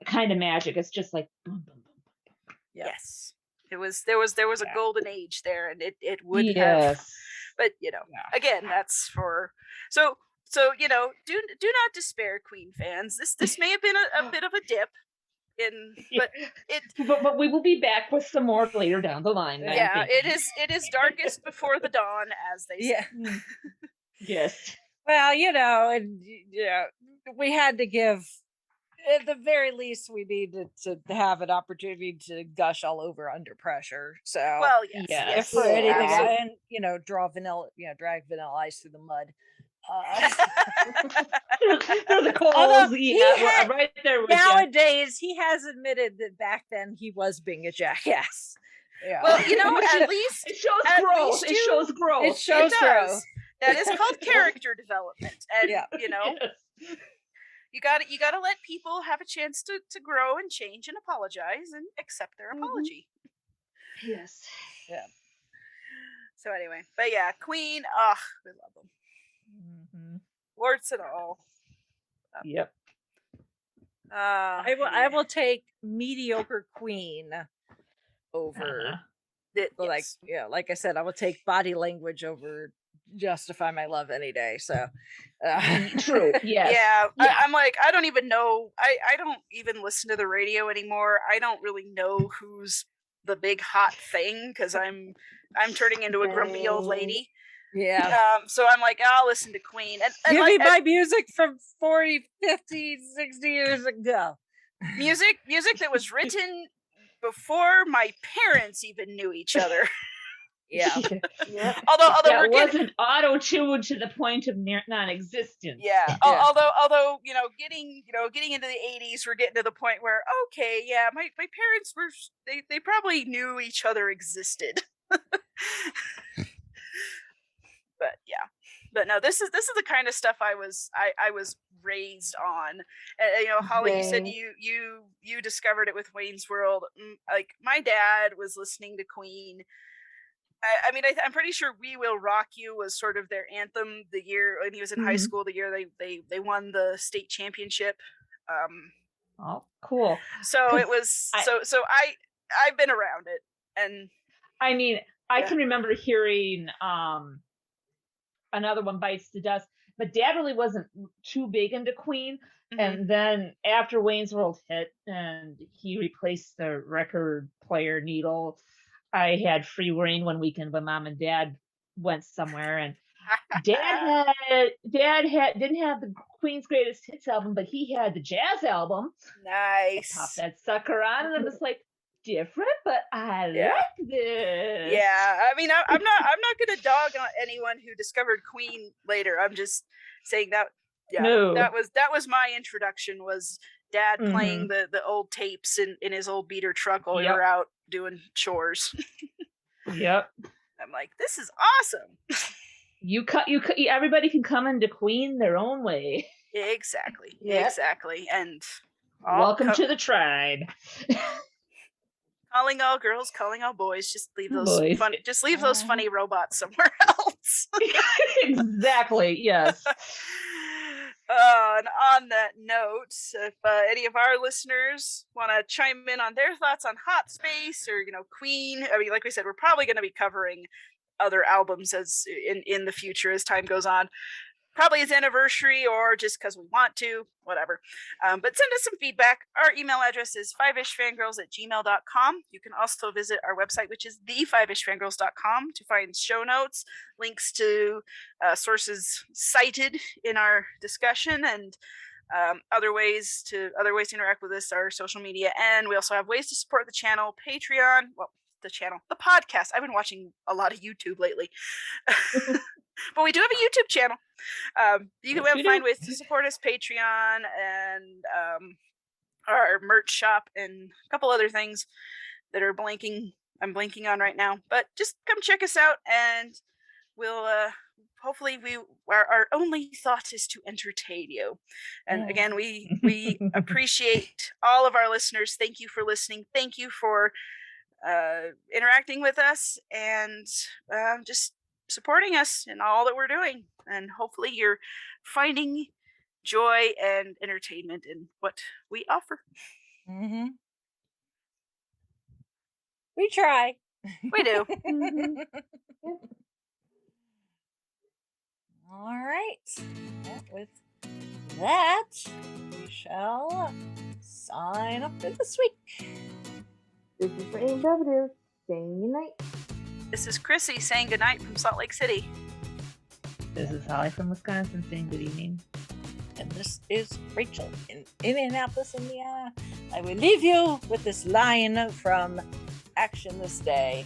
Kind of Magic. It's just like boom, boom, boom. Yep. Yes, there was a Yeah. golden age there, and it would have. Yes. But Yeah. again, that's for so do not despair, Queen fans. This may have been a bit of a dip in, but it But we will be back with some more later down the line. I'm yeah, thinking. it is darkest before the dawn, as they say. Yeah. Yes. Well, and we had to give. At the very least, we needed to have an opportunity to gush all over Under Pressure. So, Well, yes, Yeah. if yes. for anything, absolutely. and drag Vanilla Ice through the mud. Through the coals, Although he had- right there with you. Nowadays, he has admitted that back then he was being a jackass. Yeah. Well, at least It shows at growth. least It you- shows growth. it shows it growth. does. That is called character development, and Yeah. Yes. you got to let people have a chance to grow and change and apologize and accept their apology. Yes. So anyway, but yeah, Queen, we love them, Mhm. warts and all. Yep. I will take mediocre Queen over Uh-huh. like I said, I will take Body Language over Justify My Love any day. So True. Yes. Yeah, Yeah. I'm like, I don't even know. I don't even listen to the radio anymore. I don't really know who's the big hot thing because I'm turning into a grumpy old lady. yeah. So I'm like, I'll listen to Queen and Give like, me my music from 40, 50, 60 years ago. music that was written before my parents even knew each other. Yeah. although That we're getting, wasn't auto-tuned to the point of non-existence. yeah. Yeah. Although getting into the 80s, we're getting to the point where okay, yeah, my parents were they probably knew each other existed. But yeah, but no, this is the kind of stuff I was raised on. Holly, you said you discovered it with Wayne's World. Like my dad was listening to Queen. I mean, I'm pretty sure "We Will Rock You" was sort of their anthem the year when he was in high Mhm. school. The year they won the state championship. Oh, cool. So it was so I've been around it, and I mean, I Yeah. can remember hearing Another One Bites the Dust, but Dad really wasn't too big into Queen. Mhm. And then after Wayne's World hit and he replaced the record player needle, I had free reign one weekend when Mom and Dad went somewhere, and Dad didn't have the Queen's Greatest Hits album, but he had the jazz album. nice. Pop that sucker on, and I was like, different, but I Yeah. like this. Yeah, I mean, I'm not gonna dog on anyone who discovered Queen later. I'm just saying that. Yeah, No. that was my introduction. Was Dad playing the old tapes in his old beater truck while we Yep. were out doing chores. Yep. I'm like, this is awesome. Everybody can come into Queen their own way. Exactly, Yep. exactly, and Welcome to the tribe. calling all girls, calling all boys. Just leave those Boys. those funny robots somewhere else. Exactly. Yes. And on that note, if any of our listeners want to chime in on their thoughts on Hot Space or Queen, I mean, like we said, we're probably going to be covering other albums as in the future as time goes on. Probably his anniversary or just because we want to, whatever. But send us some feedback. Our email address is 5ishfangirls@gmail.com. You can also visit our website, which is the5ishfangirls.com, to find show notes, links to sources cited in our discussion, and other ways to interact with us, our social media. And we also have ways to support the channel, Patreon. Well, the podcast. I've been watching a lot of YouTube lately. But we do have a YouTube channel. You can find ways to support us, Patreon, and our merch shop, and a couple other things that I'm blanking on right now. But just come check us out, and we'll hopefully our only thought is to entertain you. And again, we appreciate all of our listeners. Thank you for listening. Thank you for interacting with us, and just supporting us in all that we're doing. And hopefully you're finding joy and entertainment in what we offer. Mm-hmm. We try. We do. All right. Well, with that, we shall sign up for this week. This is for AW saying goodnight. This is Chrissy saying goodnight from Salt Lake City. This is Holly from Wisconsin saying good evening. And this is Rachel in Indianapolis, Indiana. I will leave you with this line from Action This Day.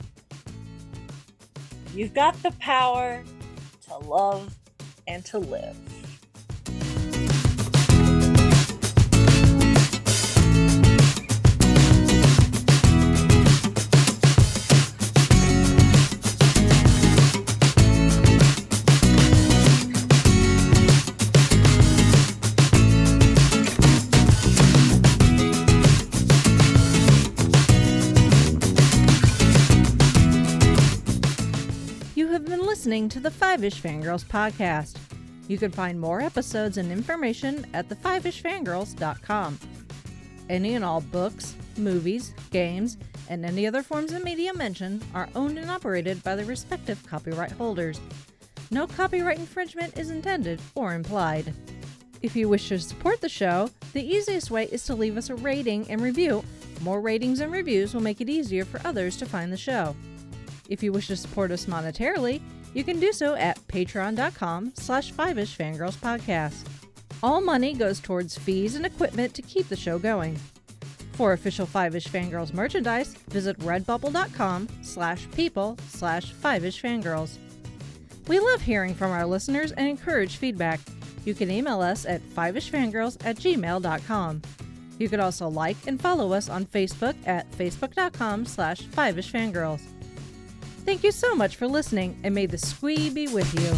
You've got the power to love and to live. Listening to the 5ish Fangirls podcast. You can find more episodes and information at the5ishfangirls.com. Any and all books, movies, games, and any other forms of media mentioned are owned and operated by the respective copyright holders. No copyright infringement is intended or implied. If you wish to support the show, the easiest way is to leave us a rating and review. More ratings and reviews will make it easier for others to find the show. If you wish to support us monetarily, you can do so at patreon.com/5ishfangirlspodcast. All money goes towards fees and equipment to keep the show going. For official 5ish Fangirls merchandise, visit redbubble.com/people/5ishfangirls. We love hearing from our listeners and encourage feedback. You can email us at 5ishfangirls@gmail.com. You can also like and follow us on Facebook at facebook.com/5ishfangirls. Thank you so much for listening, and may the squee be with you.